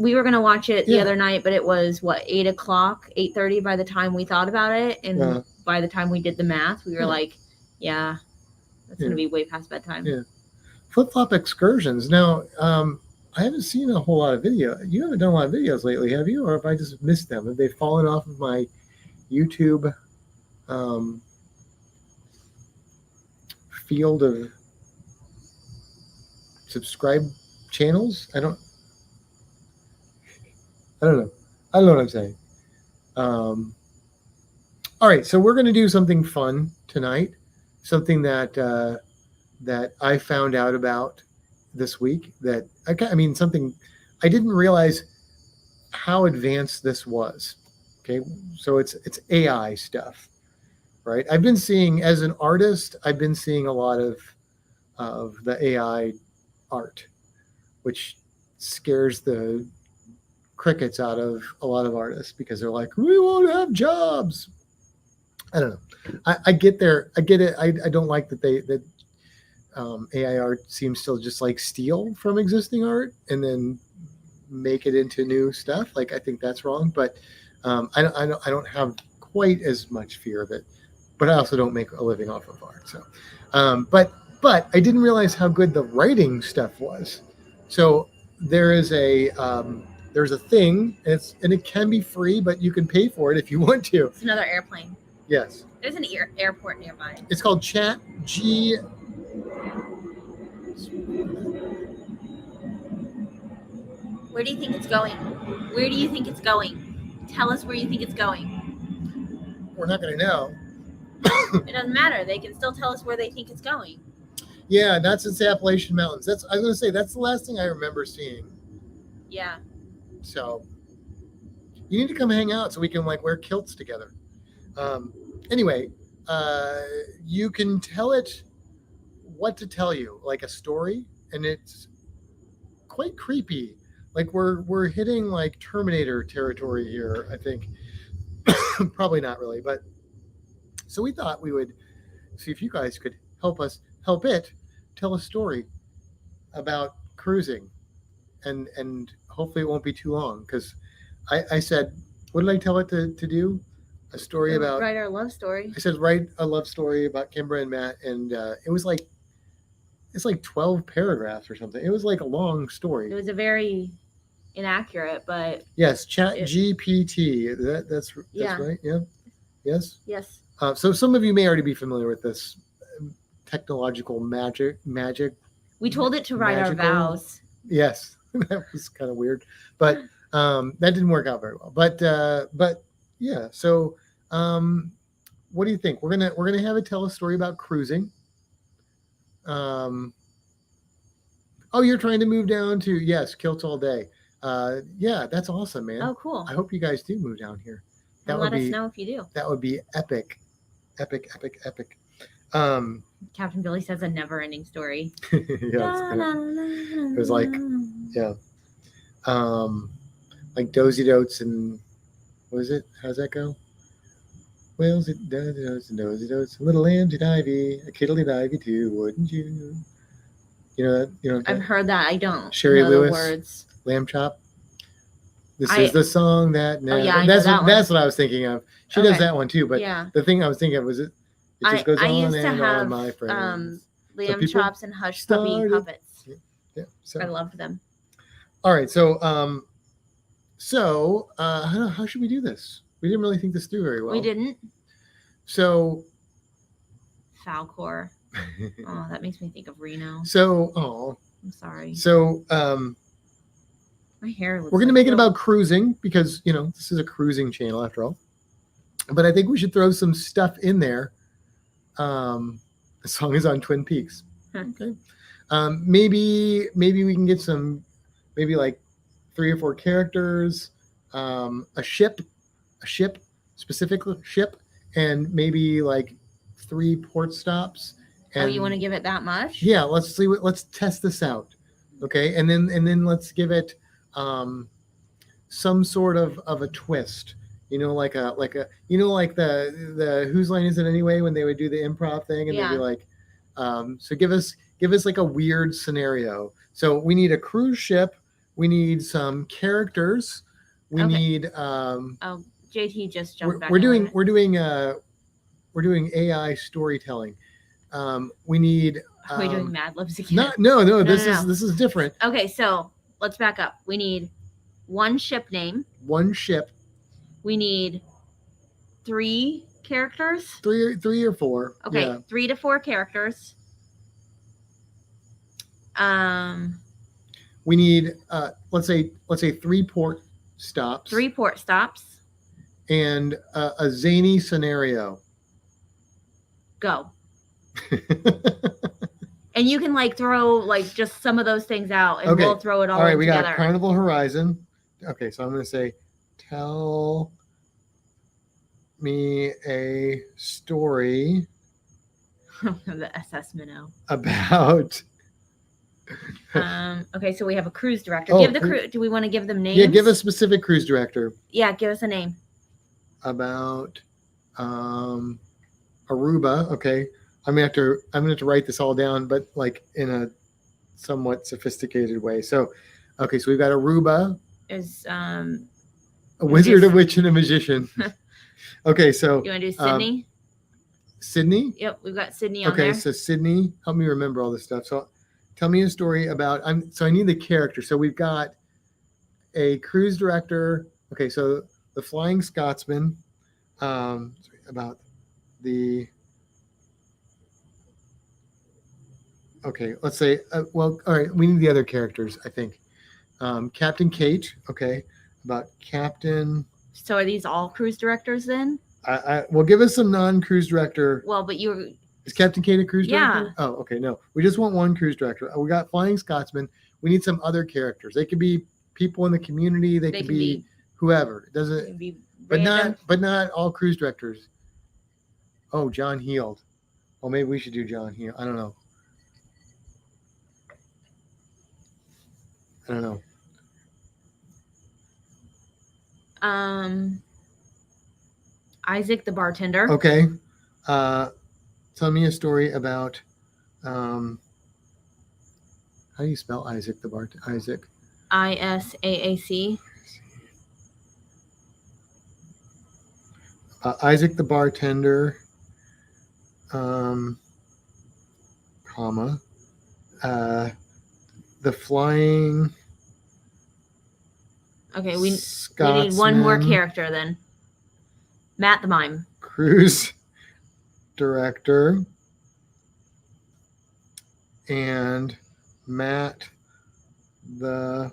We were gonna watch it the other night, but it was 8 o'clock, 8:30 by the time we thought about it, and by the time we did the math, we were like, "Yeah, that's gonna be way past bedtime." Yeah, Flip Flop Excursions. Now, I haven't seen a whole lot of video. You haven't done a lot of videos lately, have you? Or have I just missed them? Have they fallen off of my YouTube field of subscribe channels? I don't know. I don't know what I'm saying. All right, so we're going to do something fun tonight, something that I found out about this week. Something I didn't realize how advanced this was. Okay, so it's AI stuff, right? I've been seeing, as an artist, I've been seeing a lot of the AI art, which scares the crickets out of a lot of artists because they're like, we won't have jobs. I don't know. I get there. I get it. I don't like that AI art seems to just like steal from existing art and then make it into new stuff. Like, I think that's wrong. But I don't have quite as much fear of it. But I also don't make a living off of art. So, but I didn't realize how good the writing stuff was. So there's a thing, and it can be free, but you can pay for it if you want to. It's another airplane. Yes. There's an airport nearby. It's called Chat G. Where do you think it's going? Where do you think it's going? Tell us where you think it's going. We're not going to know. It doesn't matter. They can still tell us where they think it's going. Yeah, that's in the Appalachian Mountains. I was going to say, that's the last thing I remember seeing. Yeah. So you need to come hang out so we can wear kilts together. Anyway, you can tell it what to tell you, like a story, and it's quite creepy. Like we're hitting like Terminator territory here, I think. Probably not really, but so we thought we would see if you guys could help it tell a story about cruising, and hopefully it won't be too long, because I said what did I tell it to do? A story about. Write our love story. I said write a love story about Kimbra and Matt, and it's like 12 paragraphs or something. It was like a long story. It was a very inaccurate, but yes, Chat GPT. That's yeah. right. Yeah. Yes. Yes. So some of you may already be familiar with this technological magic. We told it to write our vows. Yes, that was kind of weird, but that didn't work out very well. But yeah. So what do you think? We're gonna have it tell a story about cruising. Oh, you're trying to move down to kilts all day. Yeah, that's awesome, man. Oh, cool. I hope you guys do move down here. That would let us know if you do. That would be epic. Captain Billy says a never-ending story. Yeah, it was like like Dozy Dotes and what is it? How's that go? Whales and Dozy Dotes, little lambs and ivy, a kiddly divey too, wouldn't you? You know that? I've heard that. I don't. Sherry know Lewis, the words. Lamb Chop. This is the song that. Never, I know that's what I was thinking of. She does that one too, but the thing I was thinking of was it just goes on and on, my friends. Lamb Chops and Hush Puppy puppets. Yeah. So I loved them. All right, so how should we do this? We didn't really think this through very well. We didn't. So Falcor. Oh, that makes me think of Reno. So, I'm sorry. So, my hair looks we're going to make it about cruising because, this is a cruising channel after all. But I think we should throw some stuff in there. The song is on Twin Peaks. Okay. Maybe we can get some, maybe like 3 or 4 characters, a ship, specific ship, and maybe like 3 port stops. And, you want to give it that much? Yeah, let's test this out. Okay, and then let's give it some sort of a twist. Like the whose line is it anyway when they would do the improv thing and they'd be like, so give us like a weird scenario. So we need a cruise ship, we need some characters, we need JT just jumped back. We're doing AI storytelling. We need. Are we doing Mad Libs again? No. This is different. Okay, so let's back up. We need 1 ship name. 1 ship. We need 3 characters. 3 or 4. Okay, yeah. 3 to 4 characters. We need let's say 3 port stops. 3 port stops. And a zany scenario. Go. And you can throw just some of those things out, and we'll throw it all right, together. We got Carnival Horizon. Okay, so I'm going to say, tell me a story. The SS Minnow. About. Okay, so we have a cruise director. Give the crew. Do we want to give them names? Yeah, give a specific cruise director. Yeah, give us a name. About Aruba. Okay, I'm gonna have to write this all down, but in a somewhat sophisticated way. So, okay, so we've got Aruba. Is a wizard, a witch, and a magician. Okay, so you want to do Sydney? Sydney? Yep, we've got Sydney on there. Okay, so Sydney, help me remember all this stuff. So, tell me a story about. So I need the character. So we've got a cruise director. Okay, so the Flying Scotsman. About the. Okay, let's say. All right, we need the other characters. I think. Captain Kate. Okay, about Captain. So are these all cruise directors then? Well, give us some non-cruise director. Well, but you. Is Captain Kate a cruise director? Yeah. Oh, okay. No, we just want 1 cruise director. We got Flying Scotsman. We need some other characters. They could be people in the community. They could be whoever. It doesn't. But not all cruise directors. Oh, John Heald. Well, maybe we should do John Heald. I don't know. Isaac the bartender. Okay. Tell me a story about. How do you spell Isaac the bartender? Isaac. ISAAC. Isaac the bartender, comma, uh, the flying Okay, we need one more Scotsman character then. Matt the mime. cruise director, and Matt the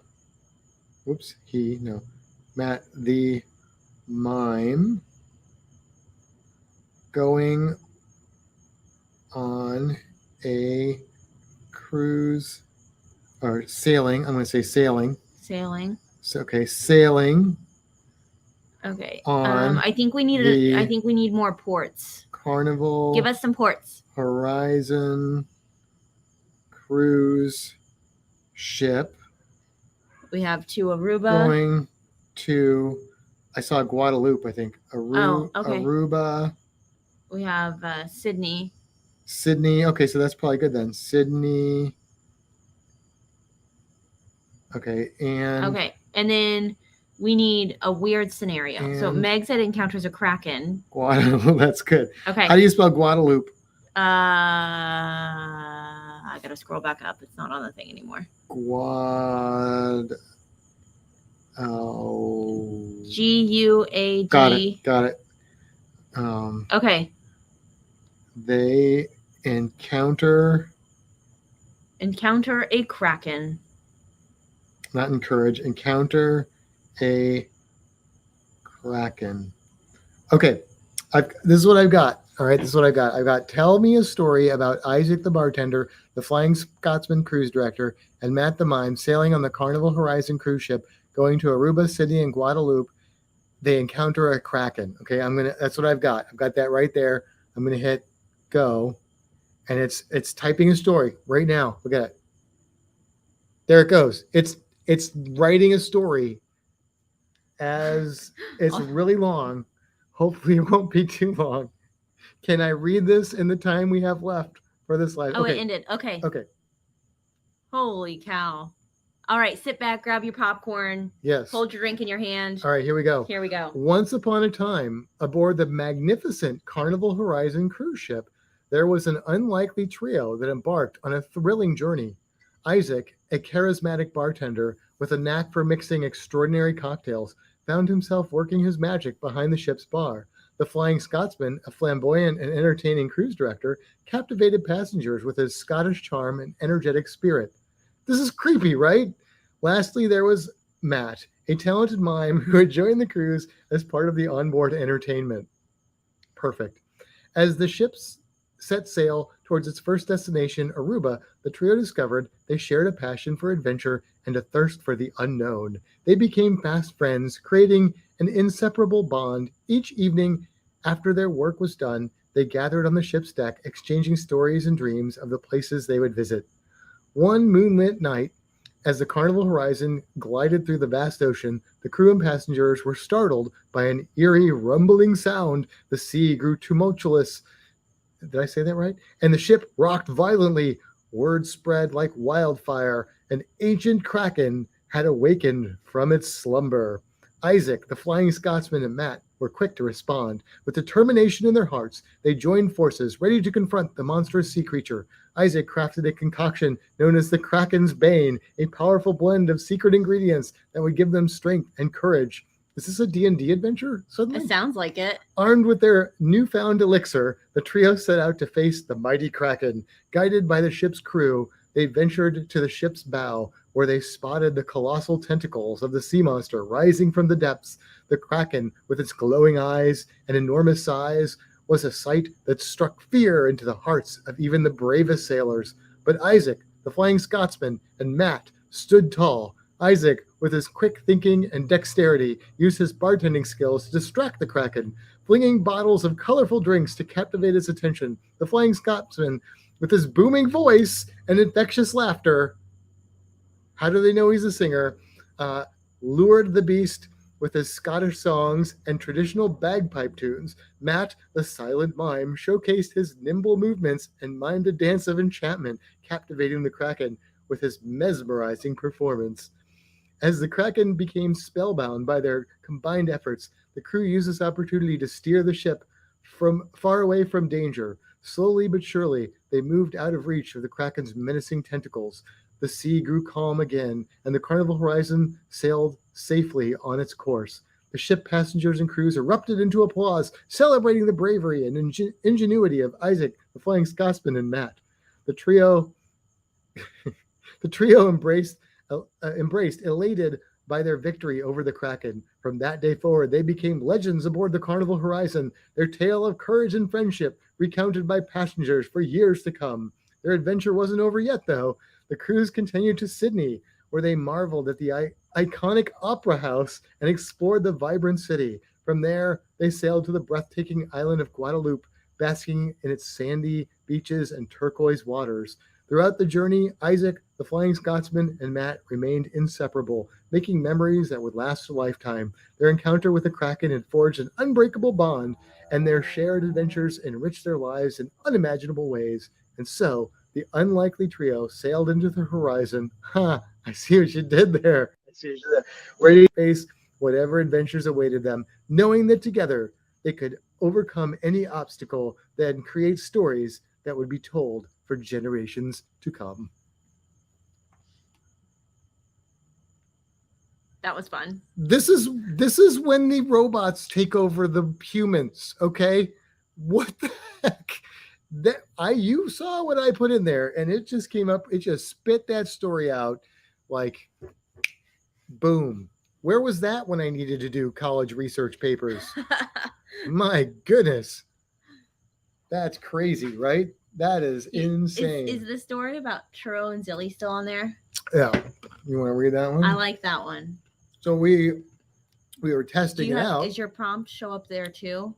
Matt the mime going on a cruise or sailing. I'm going to say sailing. Sailing. So, okay, sailing Okay. on I think we need more ports. Carnival Give us some ports. Horizon cruise ship We have to Aruba. going to, I saw Guadalupe, I think. Oh, okay. Aruba. We have Sydney. Sydney. Okay, so that's probably good then. Sydney. Okay, and then we need a weird scenario. So Meg said encounters a kraken. Guadalupe. That's good. Okay. How do you spell Guadalupe? I gotta scroll back up. It's not on the thing anymore. Guad. Got it. Okay. They encounter a kraken. Not encourage. Encounter a kraken. Okay. This is what I've got. All right. This is what I've got. I've got tell me a story about Isaac the bartender, the Flying Scotsman cruise director, and Matt the mime sailing on the Carnival Horizon cruise ship going to Aruba, Sydney, and Guadalupe. They encounter a kraken. Okay. That's what I've got. I've got that right there. I'm going to hit go. And it's typing a story right now. Look at it. There it goes. It's writing a story as it's really long. Hopefully it won't be too long. Can I read this in the time we have left for this live? Oh, it ended. Okay. Holy cow. All right, sit back, grab your popcorn. Yes. Hold your drink in your hand. All right, here we go. Once upon a time, aboard the magnificent Carnival Horizon cruise ship, there was an unlikely trio that embarked on a thrilling journey. Isaac, a charismatic bartender with a knack for mixing extraordinary cocktails, found himself working his magic behind the ship's bar. The Flying Scotsman, a flamboyant and entertaining cruise director, captivated passengers with his Scottish charm and energetic spirit. This is creepy, right? Lastly, there was Matt, a talented mime who had joined the cruise as part of the onboard entertainment. Perfect. As the ships set sail towards its first destination, Aruba, the trio discovered they shared a passion for adventure and a thirst for the unknown. They became fast friends, creating an inseparable bond. Each evening after their work was done, they gathered on the ship's deck, exchanging stories and dreams of the places they would visit. One moonlit night, as the Carnival Horizon glided through the vast ocean, the crew and passengers were startled by an eerie, rumbling sound. The sea grew tumultuous. Did I say that right? And the ship rocked violently. Word spread like wildfire. An ancient kraken had awakened from its slumber. Isaac, the Flying Scotsman, and Matt were quick to respond. With determination in their hearts, they joined forces, ready to confront the monstrous sea creature. Isaac crafted a concoction known as the Kraken's Bane, a powerful blend of secret ingredients that would give them strength and courage. Is this a D&D adventure suddenly? It sounds like it. Armed with their newfound elixir, the trio set out to face the mighty Kraken. Guided by the ship's crew, they ventured to the ship's bow, where they spotted the colossal tentacles of the sea monster rising from the depths. The Kraken, with its glowing eyes and enormous size, was a sight that struck fear into the hearts of even the bravest sailors. But Isaac, the Flying Scotsman, and Matt stood tall. Isaac, with his quick thinking and dexterity, used his bartending skills to distract the Kraken, flinging bottles of colorful drinks to captivate its attention. The Flying Scotsman, with his booming voice and infectious laughter, how do they know he's a singer, lured the beast with his Scottish songs and traditional bagpipe tunes. Matt, the silent mime, showcased his nimble movements and mimed a dance of enchantment, captivating the Kraken with his mesmerizing performance. As the Kraken became spellbound by their combined efforts, The crew used this opportunity to steer the ship from far away from danger. Slowly but surely, they moved out of reach of the Kraken's menacing tentacles. The sea grew calm again, and the Carnival Horizon sailed safely on its course. The ship passengers and crews erupted into applause, celebrating the bravery and ingenuity of Isaac, the Flying Scotsman, and Matt. The trio embraced, elated by their victory over the Kraken. From that day forward, they became legends aboard the Carnival Horizon, their tale of courage and friendship recounted by passengers for years to come. Their adventure wasn't over yet, though. The cruise continued to Sydney, where they marveled at the iconic Opera House and explored the vibrant city. From there, they sailed to the breathtaking island of Guadeloupe, basking in its sandy beaches and turquoise waters. Throughout the journey, Isaac, the Flying Scotsman, and Matt remained inseparable, making memories that would last a lifetime. Their encounter with the Kraken had forged an unbreakable bond, and their shared adventures enriched their lives in unimaginable ways. And so, the unlikely trio sailed into the horizon. I see what you did there. Ready to face whatever adventures awaited them, knowing that together they could overcome any obstacle and create stories that would be told for generations to come. That was fun. This is when the robots take over the humans, okay? What the heck? You saw what I put in there, and it just came up, it just spit that story out like boom. Where was that when I needed to do college research papers? My goodness. That's crazy, right? That is insane. Is the story about Churro and Zilly still on there? Yeah. You want to read that one? I like that one. So we were testing it out. Does your prompt show up there too?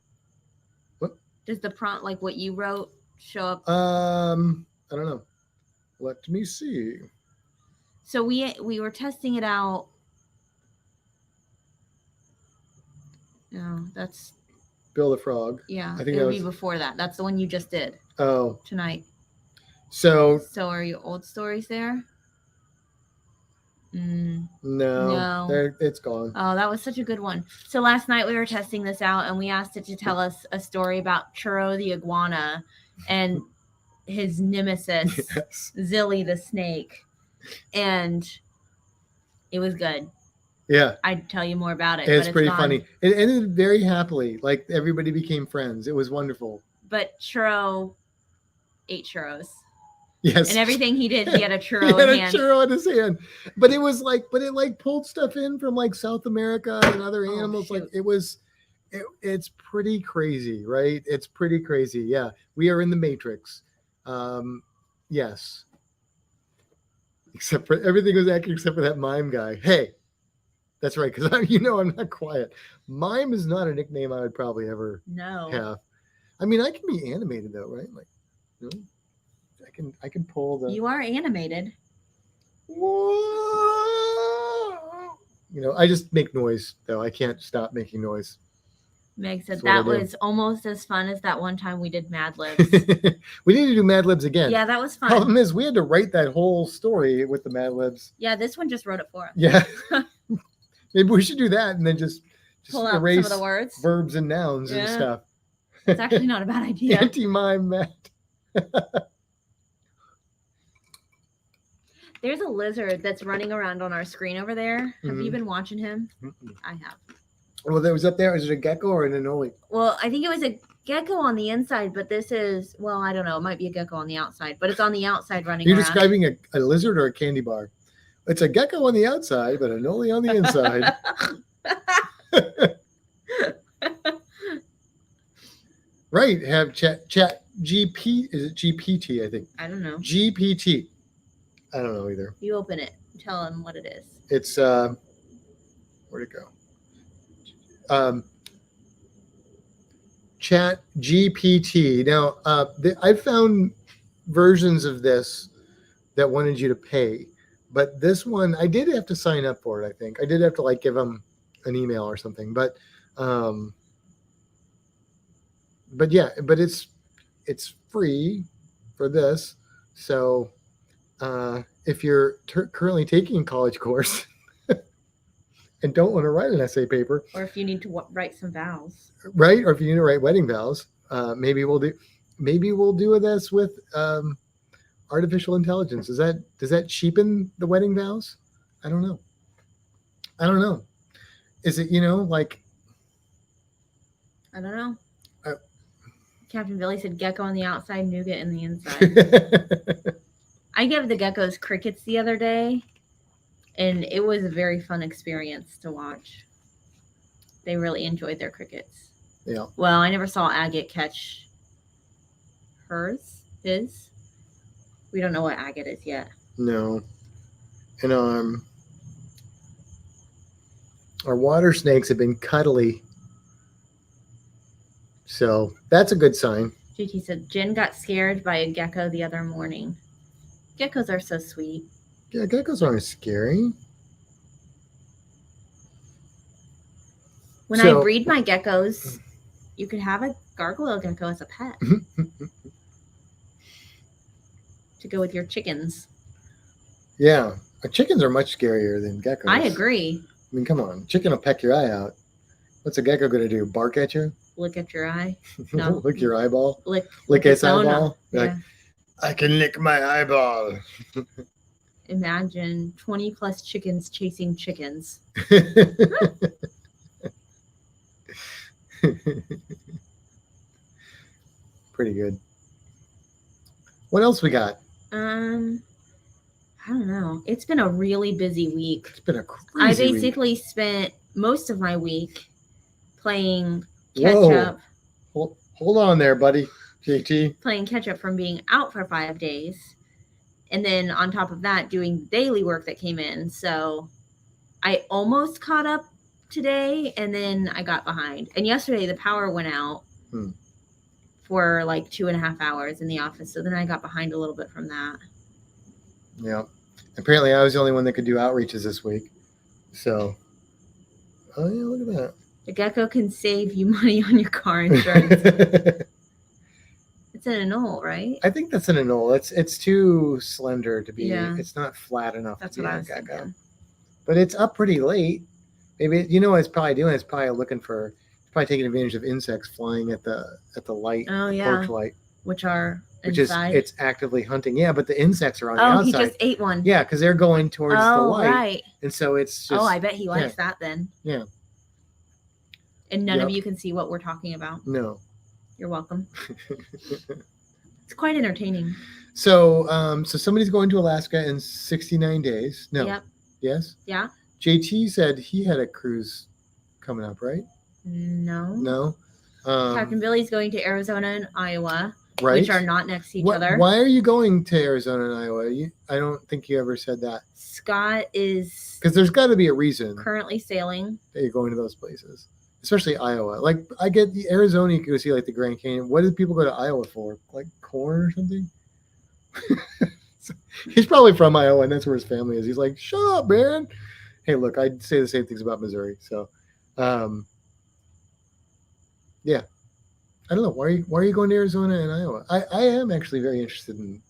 What? Does the prompt, like what you wrote, show up? I don't know. Let me see. So we were testing it out. No, that's Bill the Frog. Yeah, I think it would be before that. That's the one you just did. Oh. Tonight. So are your old stories there? No. It's gone. Oh, that was such a good one. So last night we were testing this out, and we asked it to tell us a story about Churro the iguana and his nemesis, yes. Zilly the snake. And it was good. Yeah. I'd tell you more about it. It's pretty funny. It ended very happily. Like everybody became friends. It was wonderful. But Churro ate churros. Yes. And everything he did, he had a churro in hand. A churro in his hand. But it pulled stuff in from like South America and other animals. Shoot. Like it's pretty crazy, right? It's pretty crazy. Yeah. We are in the Matrix. Yes. Except for everything was accurate except for that mime guy. Hey. That's right, because I'm not quiet. Mime is not a nickname I would probably ever have. I mean, I can be animated though, right? Like, I can pull the. You are animated. Whoa! I just make noise though. I can't stop making noise. Meg said that was almost as fun as that one time we did Mad Libs. We need to do Mad Libs again. Yeah, that was fun. Problem is, we had to write that whole story with the Mad Libs. Yeah, this one just wrote it for us. Yeah. Maybe we should do that and then just pull out erase some of the words, verbs and nouns and stuff. It's actually not a bad idea. Anti-mime Matt. There's a lizard that's running around on our screen over there. Have you been watching him? I have. Well, that was up there. Is it a gecko or an anole? Well, I think it was a gecko on the inside, but this is, I don't know. It might be a gecko on the outside, but it's on the outside running around. You're describing a lizard or a candy bar? It's a gecko on the outside, but an anole on the inside. Right. Have chat GP. Is it GPT? I think. I don't know. GPT. I don't know either. You open it. Tell them what it is. It's where'd it go? Chat GPT. Now, I found versions of this that wanted you to pay, but this one I did have to sign up for it. I think I did have to give them an email or something, but yeah, but it's free for this. So if you're currently taking a college course, and don't want to write an essay paper, Or if you need to write some vows. right? Or if you need to write wedding vows, maybe we'll do this with artificial intelligence. Does that cheapen the wedding vows? I don't know. Is it like? I don't know. Uh, Captain Billy said gecko on the outside, nougat in the inside. I gave the geckos crickets the other day, and it was a very fun experience to watch. They really enjoyed their crickets. Yeah. Well, I never saw Agate catch his. We don't know what agate is yet. No. And our water snakes have been cuddly. So that's a good sign. JT said Jen got scared by a gecko the other morning. Geckos are so sweet. Yeah, geckos aren't scary. When I breed my geckos, you could have a gargoyle gecko as a pet. To go with your chickens. Yeah. Chickens are much scarier than geckos. I agree. I mean, come on. Chicken will peck your eye out. What's a gecko going to do? Bark at you? Lick at your eye? No. Lick your eyeball? Lick its eyeball? Yeah. Like, I can lick my eyeball. Imagine 20 plus chickens chasing chickens. Pretty good. What else we got? I don't know. It's been a really busy week. It's been a crazy I basically week. spent most of my week playing catch up. Hold on there, buddy. JT. Playing catch up from being out for 5 days. And then on top of that, doing daily work that came in. So I almost caught up today, and then I got behind. And yesterday the power went out for like 2.5 hours in the office. So then I got behind a little bit from that. Yeah. Apparently I was the only one that could do outreaches this week. So, oh yeah, look at that. The gecko can save you money on your car insurance. It's an anole, right? I think that's an anole. It's too slender to be. Yeah. It's not flat enough. That's to be what I a was gecko. thinking. But it's up pretty late. Maybe what it's probably doing. It's probably looking for. It's probably taking advantage of insects flying at the light. Oh yeah. Porch light. Which are Which inside. it's actively hunting. Yeah, but the insects are on the outside. He just ate one. Yeah, because they're going towards the light. Right. And so it's just. Oh, I bet he likes that then. Yeah. And none of you can see what we're talking about. No. You're welcome. It's quite entertaining. So somebody's going to Alaska in 69 days. No. Yep. Yes? Yeah. JT said he had a cruise coming up, right? No. No. Captain Billy's going to Arizona and Iowa, right? which are not next to each other. Why are you going to Arizona and Iowa? I don't think you ever said that. Scott is because there's got to be a reason currently sailing that you're going to those places, especially Iowa. Like I get the Arizona, you can go see like the Grand Canyon. What do people go to Iowa for? Like corn or something? He's probably from Iowa, and that's where his family is. He's like, shut up, man. Hey, look, I'd say the same things about Missouri. So, yeah, I don't know. Why are you going to Arizona and Iowa? I am actually very interested in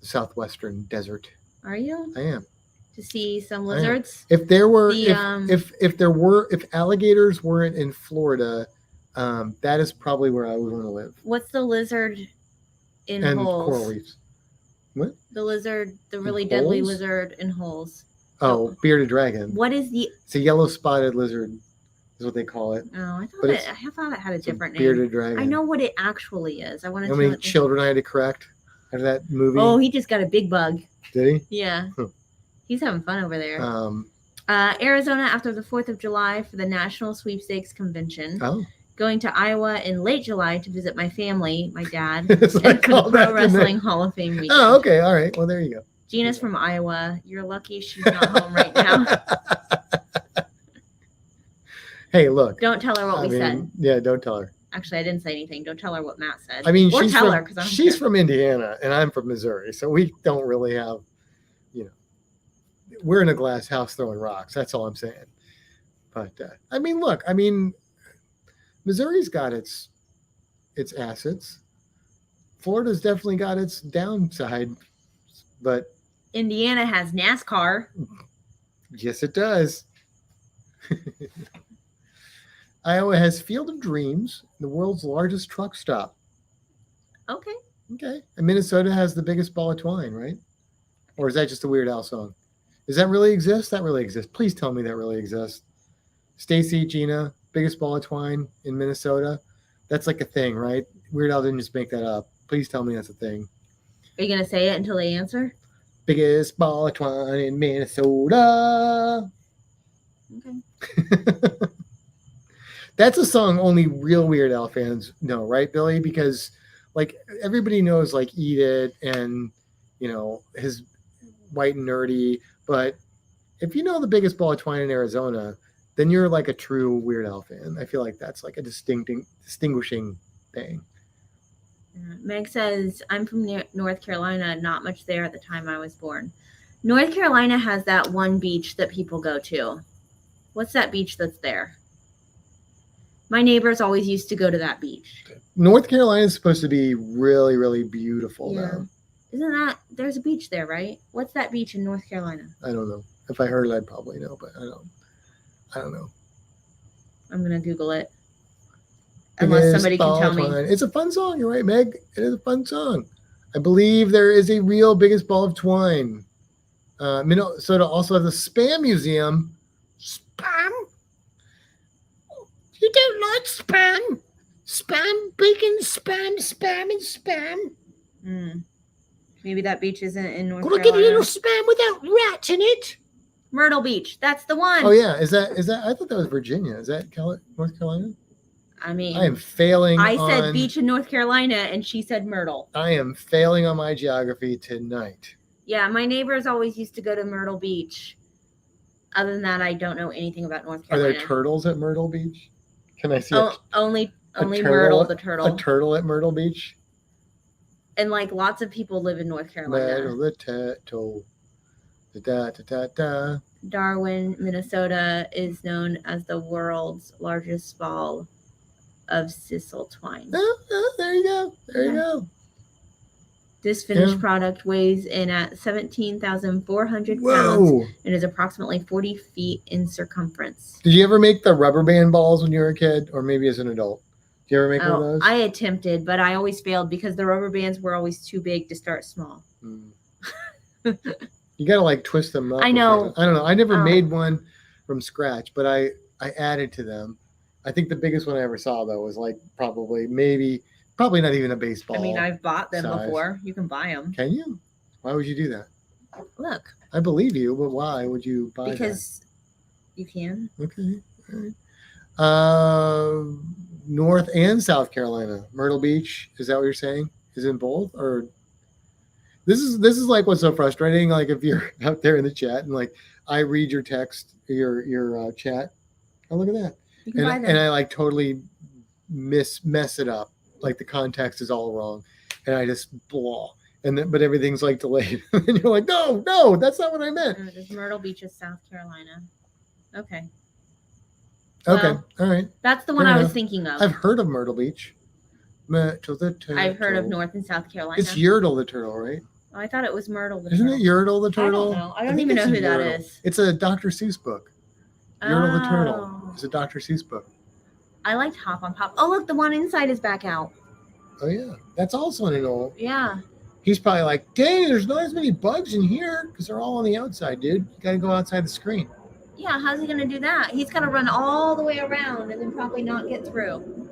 the southwestern desert. Are you? I am. To see some lizards. If there were, if alligators weren't in Florida, that is probably where I would want to live. What's the lizard in and holes? Coral reefs. What? The lizard, the really deadly lizard in holes. Oh, bearded dragon. What is the? It's a yellow spotted lizard, is what they call it. Oh, I thought it had a different name. Bearded dragon. I know what it actually is. I want to. How many children I had to correct out of that movie? Oh, he just got a big bug. Did he? Yeah. Huh. He's having fun over there. Arizona after the 4th of July for the National Sweepstakes Convention. Oh. Going to Iowa in late July to visit my family, my dad, and for the Pro Wrestling Hall of Fame weekend. Oh, okay. All right. Well, there you go. Gina's from Iowa. You're lucky she's not home right now. Hey, look. Don't tell her what we said. Yeah, don't tell her. Actually, I didn't say anything. Don't tell her what Matt said. I mean, or tell her because she's from Indiana and I'm from Missouri, so we don't really have, we're in a glass house throwing rocks. That's all I'm saying. But I mean, look. I mean, Missouri's got its assets. Florida's definitely got its downside, but Indiana has NASCAR. Yes, it does. Iowa has Field of Dreams, the world's largest truck stop. Okay. Okay. And Minnesota has the biggest ball of twine, right? Or is that just a Weird Al song? Does that really exist? That really exists. Please tell me that really exists. Stacy, Gina, biggest ball of twine in Minnesota. That's like a thing, right? Weird Al didn't just make that up. Please tell me that's a thing. Are you going to say it until they answer? Biggest ball of twine in Minnesota. Okay. That's a song only real Weird Al fans know, right, Billy? Because like everybody knows like Eat It and his White and Nerdy, but if you know the biggest ball of twine in Arizona, then you're like a true Weird Al fan. I feel like that's like a distinguishing thing. Meg says, I'm from North Carolina, not much there at the time I was born. North Carolina has that one beach that people go to. What's that beach that's there? My neighbors always used to go to that beach. North Carolina is supposed to be really, really beautiful now. Isn't that, there's a beach there, right? What's that beach in North Carolina? I don't know. If I heard it, I'd probably know, but I don't know. I'm going to Google it. Unless somebody can tell me. It's a fun song. You're right, Meg. It is a fun song. I believe there is a real biggest ball of twine. Minnesota also has a spam museum. Spam? You don't like spam? Spam, bacon, spam, and spam. Maybe that beach isn't in North Look Carolina. at a little spam without rats in it. Myrtle Beach. That's the one. Oh, yeah. Is that? I thought that was Virginia. Is that North Carolina? I mean, I am failing. I said beach in North Carolina, and she said Myrtle. I am failing on my geography tonight. Yeah, my neighbors always used to go to Myrtle Beach. Other than that, I don't know anything about North Carolina. Are there turtles at Myrtle Beach? Can I see only Myrtle the turtle? A turtle at Myrtle Beach? And like lots of people live in North Carolina. Myrtle the turtle. Da, da, da, da. Darwin, Minnesota is known as the world's largest ball of sisal twine. Oh, there you go. There you go. This finished product weighs in at 17,400 pounds and is approximately 40 feet in circumference. Did you ever make the rubber band balls when you were a kid, or maybe as an adult? Did you ever make one of those? I attempted, but I always failed because the rubber bands were always too big to start small. You gotta like twist them up. I know. I don't know. I never made one from scratch, but I added to them. I think the biggest one I ever saw though was like probably not even a baseball. I mean, I've bought them before. You can buy them. Can you? Why would you do that? Look. I believe you, but why would you buy because you can. Okay. All right. North and South Carolina, Myrtle Beach. Is that what you're saying? Is it in both, or this is like what's so frustrating? Like if you're out there in the chat and like I read your text, your chat. Oh, look at that. You can buy them. And I like totally mess it up. Like the context is all wrong, and I just blah. But everything's like delayed, and you're like, no, that's not what I meant. There's Myrtle Beach is South Carolina. Okay. Okay, well, all right. That's the one I was thinking of. I've heard of Myrtle Beach. Myrtle the turtle. I've heard of North and South Carolina. It's Yertle the turtle, right? Oh, I thought it was Myrtle the Isn't turtle. It Yertle the turtle? I don't know. I don't even know who that is. It's a Dr. Seuss book. Yertle the turtle. It's a Dr. Seuss book. I liked Hop on Pop. Oh, look, the one inside is back out. Oh, yeah. That's also an old. Yeah. He's probably like, dang, there's not as many bugs in here because they're all on the outside, dude. You got to go outside the screen. Yeah, how's he going to do that? He's got to run all the way around and then probably not get through.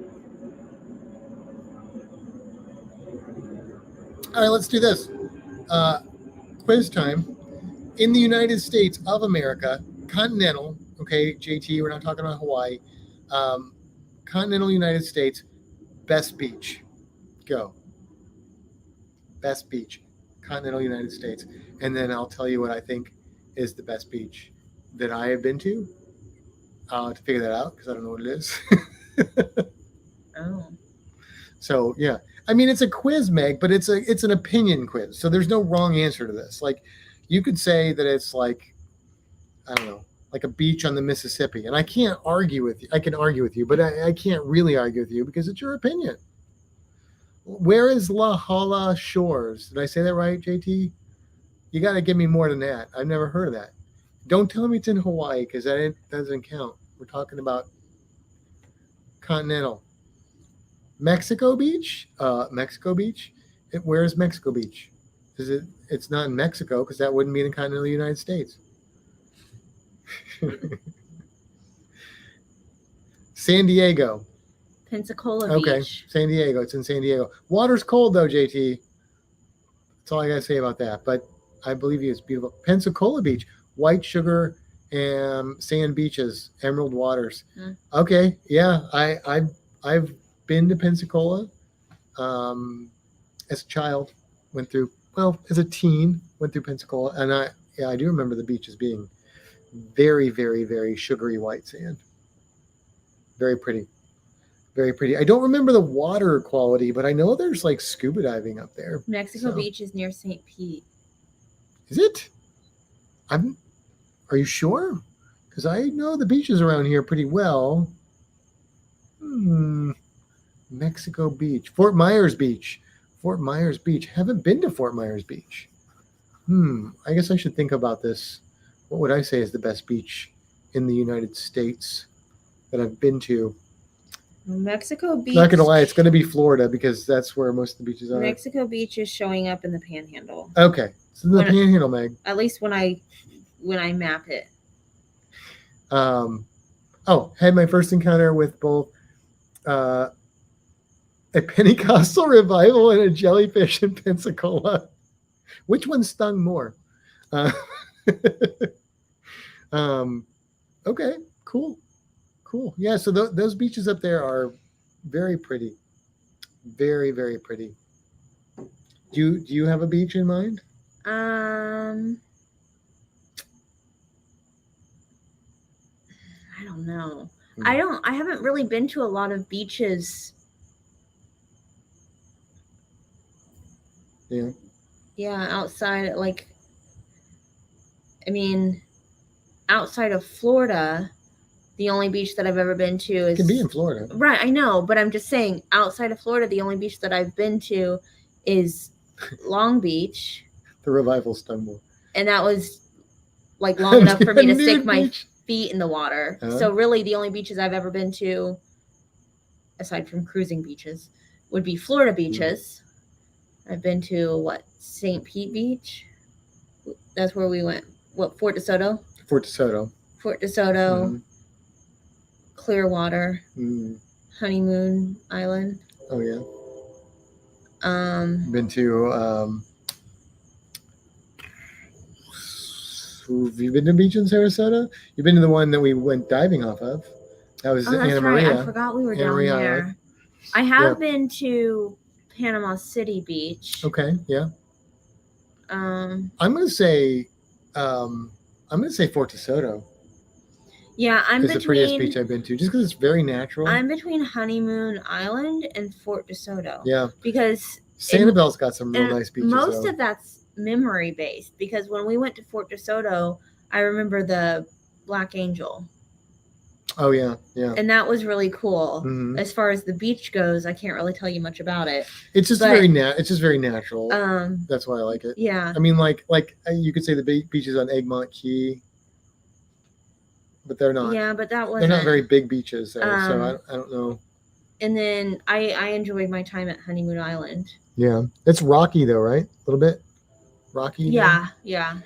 All right, let's do this. Quiz time. In the United States of America, continental, okay, JT, we're not talking about Hawaii. Continental United States, best beach. Go. Best beach. Continental United States. And then I'll tell you what I think is the best beach that I have been to. I'll have to figure that out because I don't know what it is. Oh. So, yeah. I mean, it's a quiz, Meg, but it's an opinion quiz. So there's no wrong answer to this. Like, you could say that it's like, I don't know, like a beach on the Mississippi. And I can't argue with you. I can argue with you, but I can't really argue with you because it's your opinion. Where is La Jolla Shores? Did I say that right, JT? You got to give me more than that. I've never heard of that. Don't tell me it's in Hawaii because that doesn't count. We're talking about continental. Mexico Beach? Mexico Beach? Where's Mexico Beach? Is it? It's not in Mexico because that wouldn't be in the continental United States. San Diego. Pensacola Okay, Beach. San Diego. It's in San Diego. Water's cold though, JT. That's all I gotta say about that. But I believe you. It's beautiful. Pensacola Beach, white sugar and sand beaches, emerald waters. Okay, yeah, I've been to Pensacola. As a child, went through. Well, as a teen, went through Pensacola, and I do remember the beaches being very, very, very sugary white sand. Very pretty. Very pretty. I don't remember the water quality, but I know there's like scuba diving up there. Mexico Beach is near St. Pete. Is it? Are you sure? Because I know the beaches around here pretty well. Mexico Beach. Fort Myers Beach. Fort Myers Beach. Haven't been to Fort Myers Beach. I guess I should think about this. What would I say is the best beach in the United States that I've been to? Mexico Beach. Not gonna lie, it's gonna be Florida because that's where most of the beaches are. Mexico Beach is showing up in the Panhandle. Okay, so the Panhandle, Meg. At least when I map it. Had my first encounter with both a Pentecostal revival and a jellyfish in Pensacola. Which one stung more? Okay, cool. Yeah, so those beaches up there are very pretty. Very, very pretty. Do you have a beach in mind? I don't know. I haven't really been to a lot of beaches. Yeah. Yeah, outside outside of Florida, the only beach that I've ever been to is... It can be in Florida. Right, I know, but I'm just saying, outside of Florida, the only beach that I've been to is Long Beach. The revival stung more. And that was long enough for me to stick my feet in the water. So really the only beaches I've ever been to, aside from cruising beaches, would be Florida beaches. I've been to St. Pete Beach. That's where we went. Fort DeSoto? Fort DeSoto. Clearwater. Honeymoon Island. Oh yeah. Been to have you been to beach in Sarasota? You've been to the one that we went diving off of. That was Anna Maria. Right. I forgot we were down there. I have been to Panama City Beach. Okay, yeah. I'm gonna say Fort DeSoto. Yeah, it's the prettiest beach I've been to, just because it's very natural. I'm between Honeymoon Island and Fort DeSoto. Yeah, because Sanibel's got some real nice beaches. Most of that's memory based, because when we went to Fort DeSoto, I remember the Black Angel. Oh yeah. And that was really cool. As far as the beach goes, I can't really tell you much about it. It's just very natural. That's why I like it. Yeah. I mean, like you could say the beaches on Egmont Key, but they're not. Yeah, but that was. They're not very big beaches, so I don't know. And then I enjoyed my time at Honeymoon Island. Yeah, it's rocky though, right? A little bit rocky. Yeah. Yeah,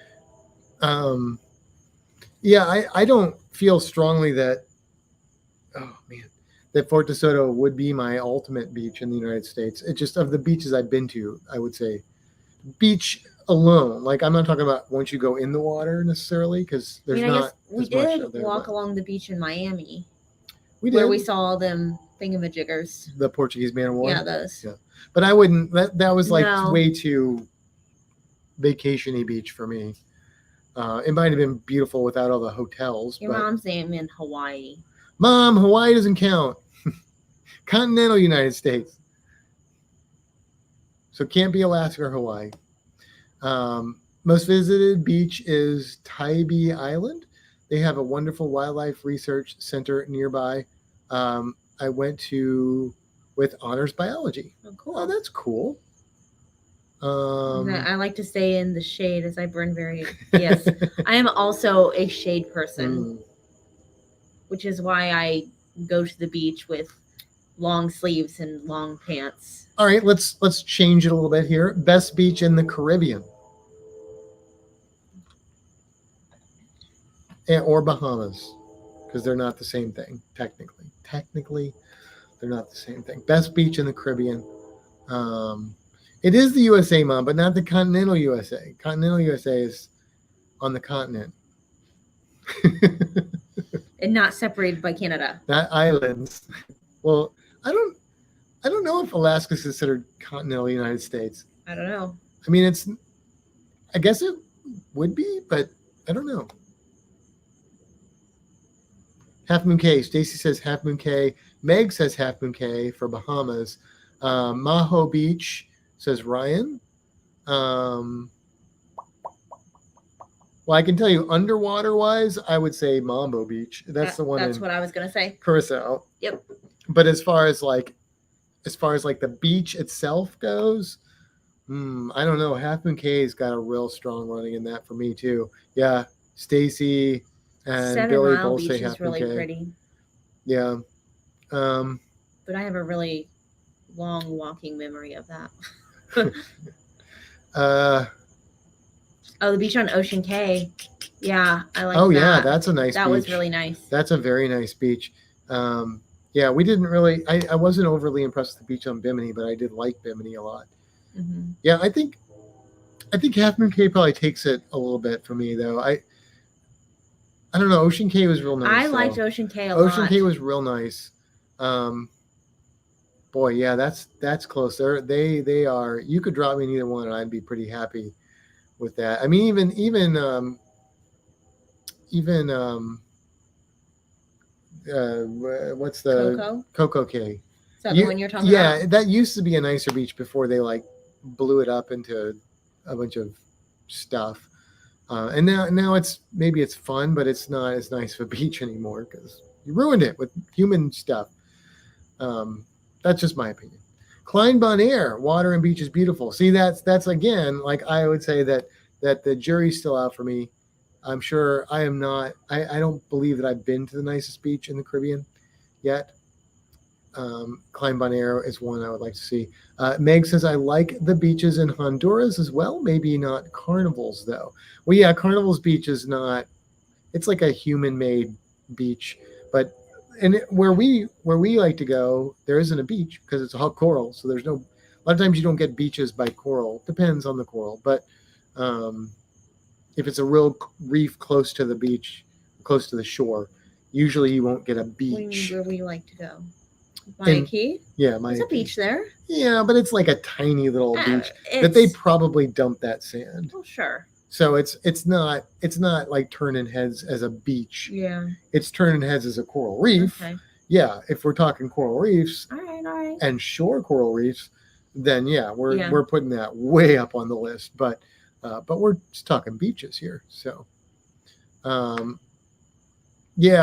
I don't feel strongly that. Oh man, that Fort DeSoto would be my ultimate beach in the United States. It's just, of the beaches I've been to, I would say beach alone. I'm not talking about once you go in the water necessarily, because there's not. We did walk along the beach in Miami. We did. Where we saw them thingamajiggers. The Portuguese man of war. Yeah, those. Yeah, but I wouldn't. That was way too vacation-y beach for me. It might have been beautiful without all the hotels. Your mom's name in Hawaii. Mom, Hawaii doesn't count. Continental United States. So it can't be Alaska or Hawaii. Most visited beach is Tybee Island. They have a wonderful wildlife research center nearby. I went to with honors biology. Oh, cool. Oh, that's cool. I like to stay in the shade as I burn very. Yes, I am also a shade person. which is why I go to the beach with long sleeves and long pants. All right, let's change it a little bit here. Best beach in the Caribbean. Or Bahamas, because they're not the same thing, technically. Technically, they're not the same thing. Best beach in the Caribbean. It is the USA, Mom, but not the continental USA. Continental USA is on the continent. And not separated by Canada. Not islands. Well, I don't know if Alaska is considered continental United States. I don't know. I mean, I guess it would be, but I don't know. Half Moon Cay. Stacy says Half Moon Cay. Meg says Half Moon Cay for Bahamas. Maho Beach says Ryan. Well, I can tell you, underwater wise, I would say Mambo Beach. That's the one. That's what I was gonna say. Curacao. Yep. But as far as like the beach itself goes, I don't know. Half Moon Cay's got a real strong running in that for me too. Yeah, Stacy and Seven Billy Mile both Beach say is Half Moon really Cay. pretty. Yeah. But I have a really long walking memory of that. Oh, the beach on Ocean Cay. Yeah, I like that. Oh yeah, that's a nice beach. That was really nice. That's a very nice beach. Yeah, we didn't really. I wasn't overly impressed with the beach on Bimini, but I did like Bimini a lot. Mm-hmm. Yeah, I think Half Moon Cay probably takes it a little bit for me though. I don't know. Ocean Cay was real nice. I liked Ocean Cay a lot. Ocean Cay was real nice. Boy, yeah, that's close. They are. You could drop me in either one, and I'd be pretty happy with that. I mean, even what's the Coco Cay? Is that the one you're talking about? Yeah, that used to be a nicer beach before they like blew it up into a bunch of stuff. And now maybe it's fun, but it's not as nice of a beach anymore because you ruined it with human stuff. That's just my opinion. Klein Bon Air, water and beach is beautiful. See, that's again, like I would say that the jury's still out for me. I'm sure I am not. I don't believe that I've been to the nicest beach in the Caribbean yet. Klein Bon Air is one I would like to see. Meg says, I like the beaches in Honduras as well. Maybe not Carnival's, though. Well, yeah, Carnival's beach is not, it's like a human-made beach. But where we like to go, there isn't a beach because it's all coral. So there's no, a lot of times you don't get beaches by coral. Depends on the coral. But if it's a real reef close to the beach, close to the shore, usually you won't get a beach. Where we like to go? Maya Key? Yeah, There's a beach there. Yeah, but it's like a tiny little beach that they probably dump that sand. Oh, sure. So it's not like turning heads as a beach. Yeah. It's turning heads as a coral reef. Okay. Yeah, if we're talking coral reefs. All right. And shore coral reefs, then we're putting that way up on the list. But we're just talking beaches here. So yeah,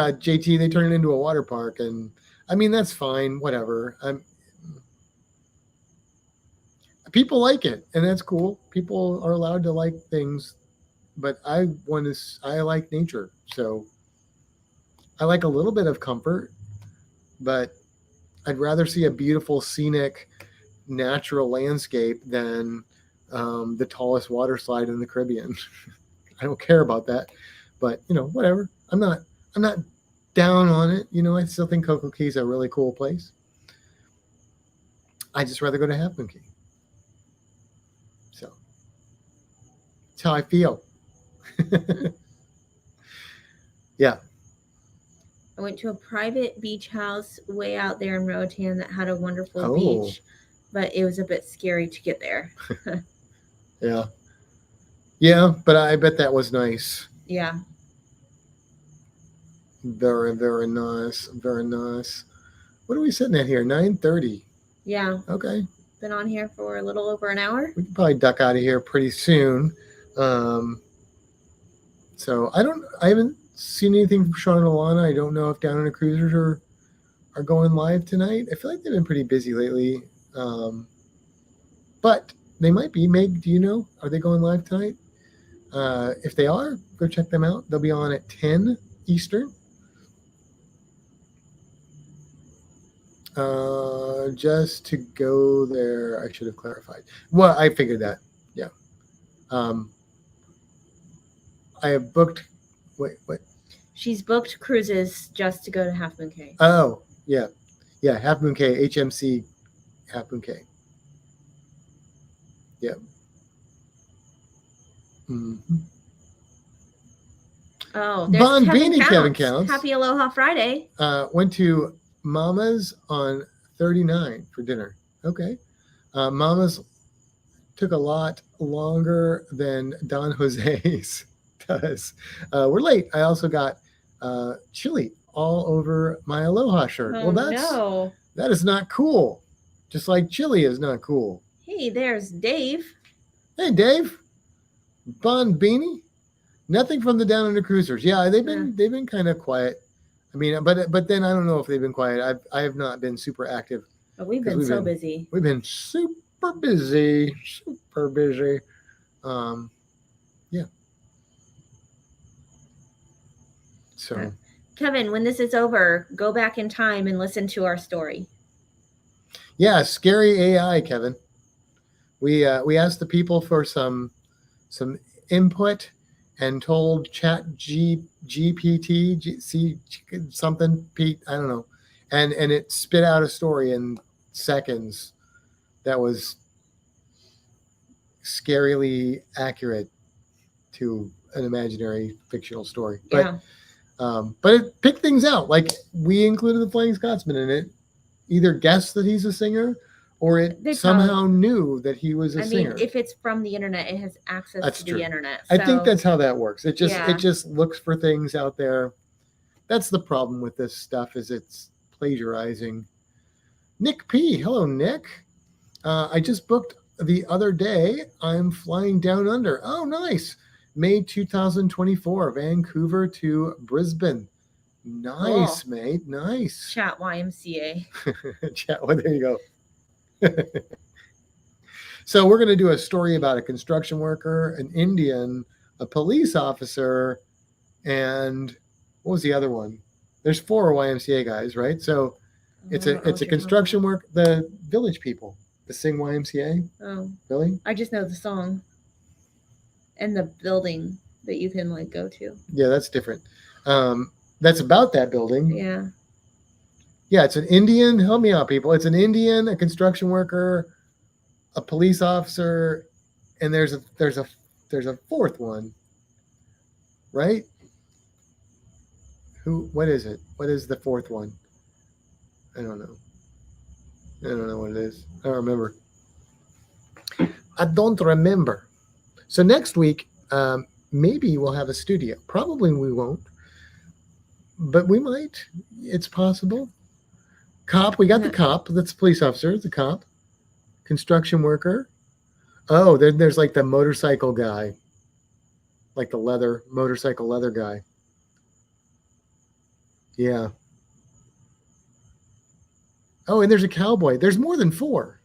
JT, they turn it into a water park, and I mean, that's fine, whatever. People like it, and that's cool. People are allowed to like things, but I like nature. So I like a little bit of comfort, but I'd rather see a beautiful, scenic, natural landscape than the tallest water slide in the Caribbean. I don't care about that, but whatever. I'm not down on it. I still think Coco Cay is a really cool place. I just rather go to Half Moon Cay. So that's how I feel. Yeah. I went to a private beach house way out there in Roatan that had a wonderful beach, but it was a bit scary to get there. Yeah, but I bet that was nice. Yeah. Very, very nice. Very nice. What are we sitting at here? 9:30. Yeah. Okay. Been on here for a little over an hour. We can probably duck out of here pretty soon. So I haven't seen anything from Sean and Alana. I don't know if Down in the Cruisers are going live tonight. I feel like they've been pretty busy lately. But they might be. Meg, do you know? Are they going live tonight? If they are, go check them out. They'll be on at 10 Eastern. Just to go there, I should have clarified. Well, I figured that. Yeah. Um, I have booked. Wait, what? She's booked cruises just to go to Half Moon Cay. Oh, yeah. Yeah, Half Moon Cay, HMC Half Moon Cay. Yeah. Mm-hmm. Oh, there's Bon Kevin Beanie Counts. Kevin Counts. Happy Aloha Friday. Went to Mama's on 39 for dinner. Okay. Mama's took a lot longer than Don Jose's does. We're late. I also got chili all over my Aloha shirt. Oh, no. That is not cool. Just like chili is not cool. Hey, there's Dave. Hey, Dave. Bon Beanie. Nothing from the Down Under Cruisers. Yeah, they've been kind of quiet. I mean, but then I don't know if they've been quiet. I have not been super active. But we've been so busy. We've been super busy. Yeah. So, Kevin, when this is over, go back in time and listen to our story. Yeah, scary AI, Kevin. We asked the people for some input and told GPT something Pete, I don't know, and it spit out a story in seconds that was scarily accurate to an imaginary fictional story. But but it picked things out. Like we included the Flying Scotsman in it. Either guessed that he's a singer, or it somehow knew that he was a singer. I mean, if it's from the internet, it has access to the internet. So. I think that's how that works. It just looks for things out there. That's the problem with this stuff, is it's plagiarizing. Nick P. Hello, Nick. I just booked the other day. I'm flying down under. Oh, nice. May 2024, Vancouver to Brisbane. Nice, cool. Mate. Nice. Chat YMCA. Chat. Well, there you go. So we're going to do a story about a construction worker, an Indian, a police officer, and what was the other one? There's 4 YMCA guys, right? So it's a construction work. The Village People, the Sing YMCA. Oh, really? I just know the song and the building that you can like go to. Yeah, that's different. That's about that building. Yeah. Yeah, it's an Indian. Help me out, people. It's an Indian, a construction worker, a police officer, and there's a 4th one, right? What is it? What is the 4th one? I don't know. I don't know what it is. I don't remember. So next week, maybe we'll have a studio. Probably we won't. But we might. It's possible. Cop. We got the cop. That's police officer. The cop. Construction worker. Oh, there's like the motorcycle guy. Like the motorcycle leather guy. Yeah. Oh, and there's a cowboy. There's more than 4.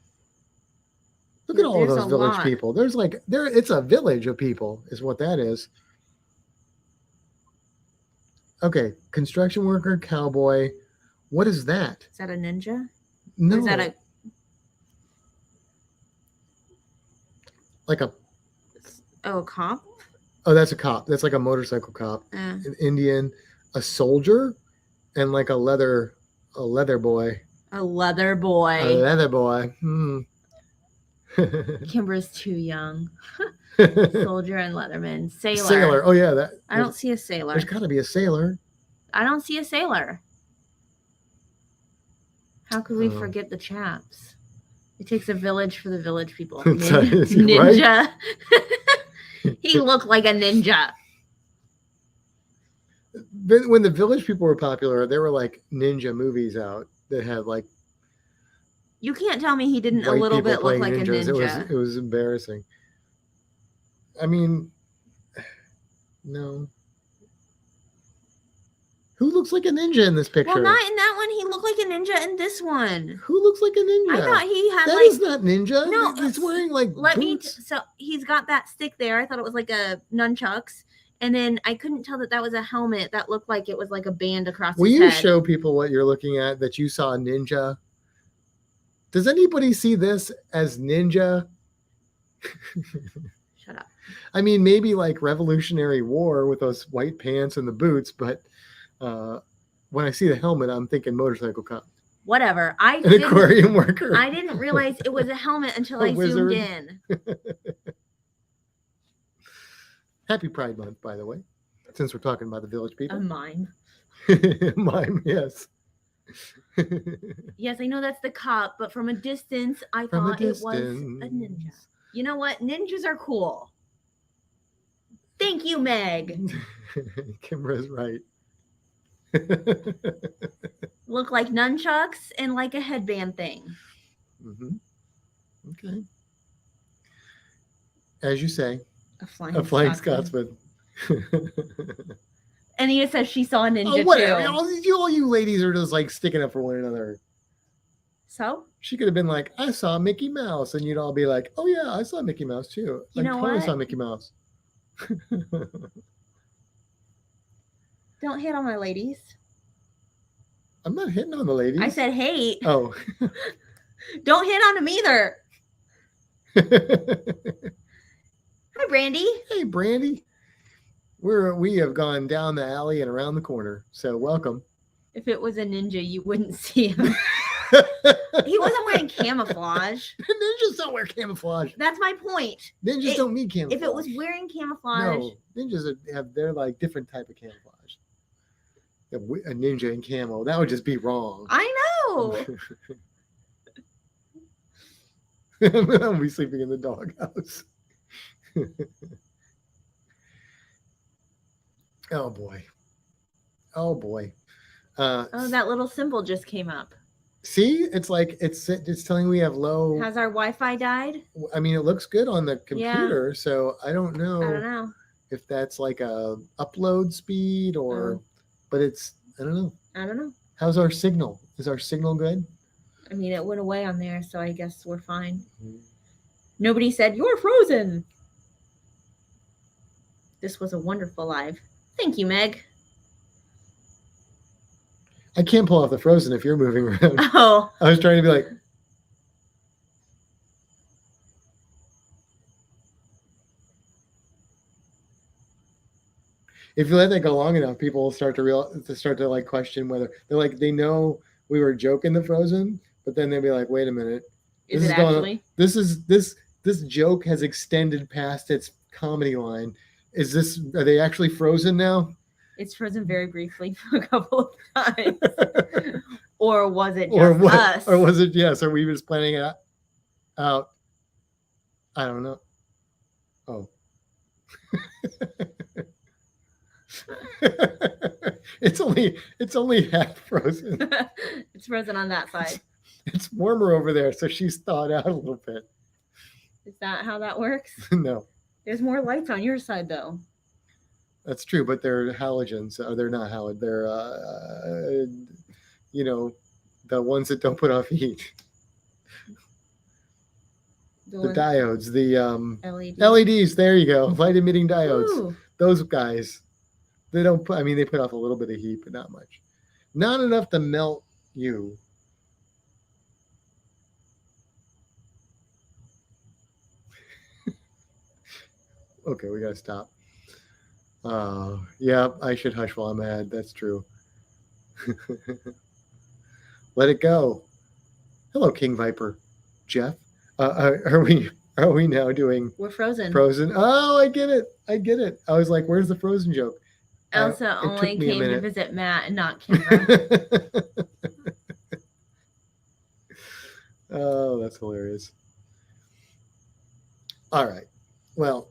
Look at all of those village people. There's it's a village of people is what that is. Okay, construction worker, cowboy. What is that? Is that a ninja? No. Or is that a cop? Oh, that's a cop. That's like a motorcycle cop. An Indian, a soldier, and like a leather boy. A leather boy. A leather boy. Kimber's too young. Soldier and Leatherman. Sailor. Oh yeah, I don't see a sailor. There's got to be a sailor. I don't see a sailor. How could we forget the chaps? It takes a village for the village people. Ninja. He looked like a ninja. When the village people were popular, there were like ninja movies out that had like. You can't tell me he didn't a little bit look like ninjas. A ninja. It was embarrassing. I mean, no. Who looks like a ninja in this picture? Well, not in that one. He looked like a ninja in this one. Who looks like a ninja? I thought he had That is not ninja. No, he's wearing like boots. So he's got that stick there. I thought it was like a nunchucks. And then I couldn't tell that was a helmet that looked like it was like a band across his head. Will you show people what you're looking at that you saw a ninja? Does anybody see this as ninja? Shut up. I mean, maybe like Revolutionary War with those white pants and the boots, but when I see the helmet, I'm thinking motorcycle cop. Whatever. An aquarium worker. I didn't realize it was a helmet until I wizard. zoomed in. Happy Pride Month, by the way, since we're talking about the village A people. mime. Mime, yes. Yes, I know that's the cop, but from a distance, I thought it was a ninja. You know what? Ninjas are cool. Thank you, Meg. Kimbra's right. Look like nunchucks and like a headband thing. Mm-hmm. Okay. As you say, A flying Scotsman. Anita says she saw a ninja whatever. too. All you ladies are just like sticking up for one another. So? She could have been like, I saw Mickey Mouse. And you'd all be like, oh, yeah, I saw Mickey Mouse too. You know totally what? saw Mickey Mouse. Don't hit on my ladies. I'm not hitting on the ladies. I said hate. Oh. Don't hit on them either. Hi, Brandy. Hey, Brandy. We have gone down the alley and around the corner. So welcome. If it was a ninja, you wouldn't see him. He wasn't wearing camouflage. Ninjas don't wear camouflage. That's my point. Ninjas don't need camouflage. If it was wearing camouflage. No, ninjas they're like different type of camouflage. A ninja in camo, that would just be wrong. I know. I'll be sleeping in the doghouse. Oh boy. Oh boy. That little symbol just came up. See, it's like it's telling we have low. Has our Wi-Fi died? I mean, it looks good on the computer, so I don't know if that's like a upload speed or, but it's I don't know. How's our signal? Is our signal good? I mean, it went away on there, so I guess we're fine. Mm-hmm. Nobody said you're frozen. This was a wonderful live. Thank you, Meg. I can't pull off the frozen if you're moving around. Oh. I was trying to be like. If you let that go long enough, people will start to like question whether they're like, they know we were joking the frozen, but then they'll be like, wait a minute. Is it actually? This joke has extended past its comedy line. Are they actually frozen now? It's frozen very briefly for a couple of times. Or was it just us? Or was it, yes, are we just planning it out? I don't know. Oh. It's only half frozen. It's frozen on that side. It's warmer over there, so she's thawed out a little bit. Is that how that works? No. There's more lights on your side, though. That's true, but they're halogens. They're not halogen. They're, the ones that don't put off heat. The diodes, the LEDs. There you go. Light emitting diodes. Ooh. Those guys. They don't put. I mean, they put off a little bit of heat, but not much. Not enough to melt you. Okay, we gotta stop. Yeah, I should hush while I'm mad. That's true. Let it go. Hello, King Viper. Jeff, are we now doing? We're frozen. Frozen. Oh, I get it. I was like, where's the frozen joke? Elsa only came to visit Matt and not Kimbra. Oh, that's hilarious. All right. Well,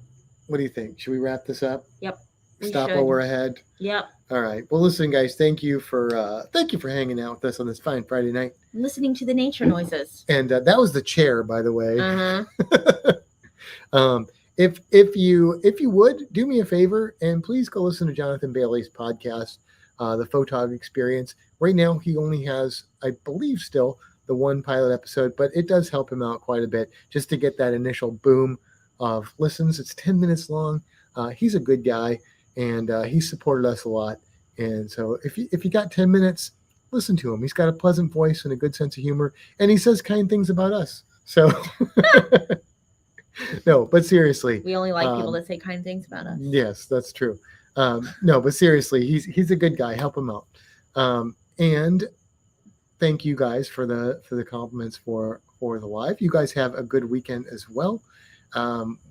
what do you think? Should we wrap this up? Yep. Stop while we're ahead. Yep. All right. Well, listen, guys. Thank you for hanging out with us on this fine Friday night. Listening to the nature noises. And that was the chair, by the way. Uh-huh. If you would do me a favor and please go listen to Jonathan Bailey's podcast, The Photog Experience. Right now, he only has, I believe, still the one pilot episode, but it does help him out quite a bit just to get that initial boom of listens. It's 10 minutes long. He's a good guy, and he supported us a lot. And so if you got 10 minutes, listen to him. He's got a pleasant voice and a good sense of humor, and he says kind things about us. So, no, but seriously, We only like people that say kind things about us. yes, that's true. No, but seriously, he's a good guy. Help him out. And thank you guys for the compliments for the live. You guys have a good weekend as well.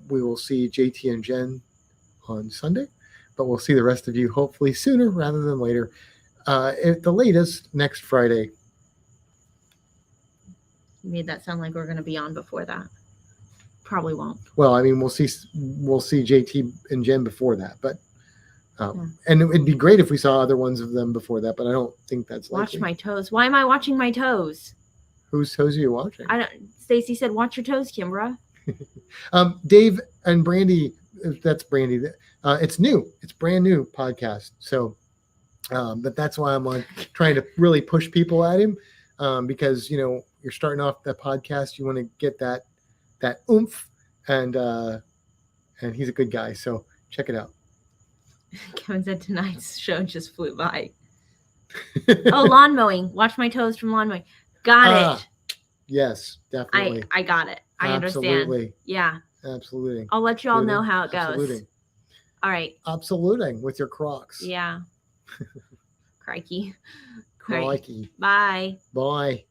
We will see JT and Jen on Sunday, but we'll see the rest of you hopefully sooner rather than later. At the latest, next Friday. You made that sound like we're going to be on before that. Probably won't. Well, I mean, we'll see JT and Jen before that, but and it'd be great if we saw other ones of them before that, but I don't think that's likely. Watch my toes. Why am I watching my toes? Whose toes are you watching? I don't. Stacy said, "Watch your toes, Kimbra." Dave and Brandy. That's Brandy. It's new. It's brand new podcast. So, but that's why I'm like trying to really push people at him, because you're starting off that podcast. You want to get that oomph, and he's a good guy. So check it out. Kevin said tonight's show just flew by. Oh, lawn mowing. Watch my toes from lawn mowing. Got it. Yes, definitely. I got it. I Absolutely. understand. Yeah. Absolutely. I'll let you all know how it goes. Absolutely. All right. Absolutely. With your Crocs. Yeah. Crikey. Crikey. Right. Bye. Bye.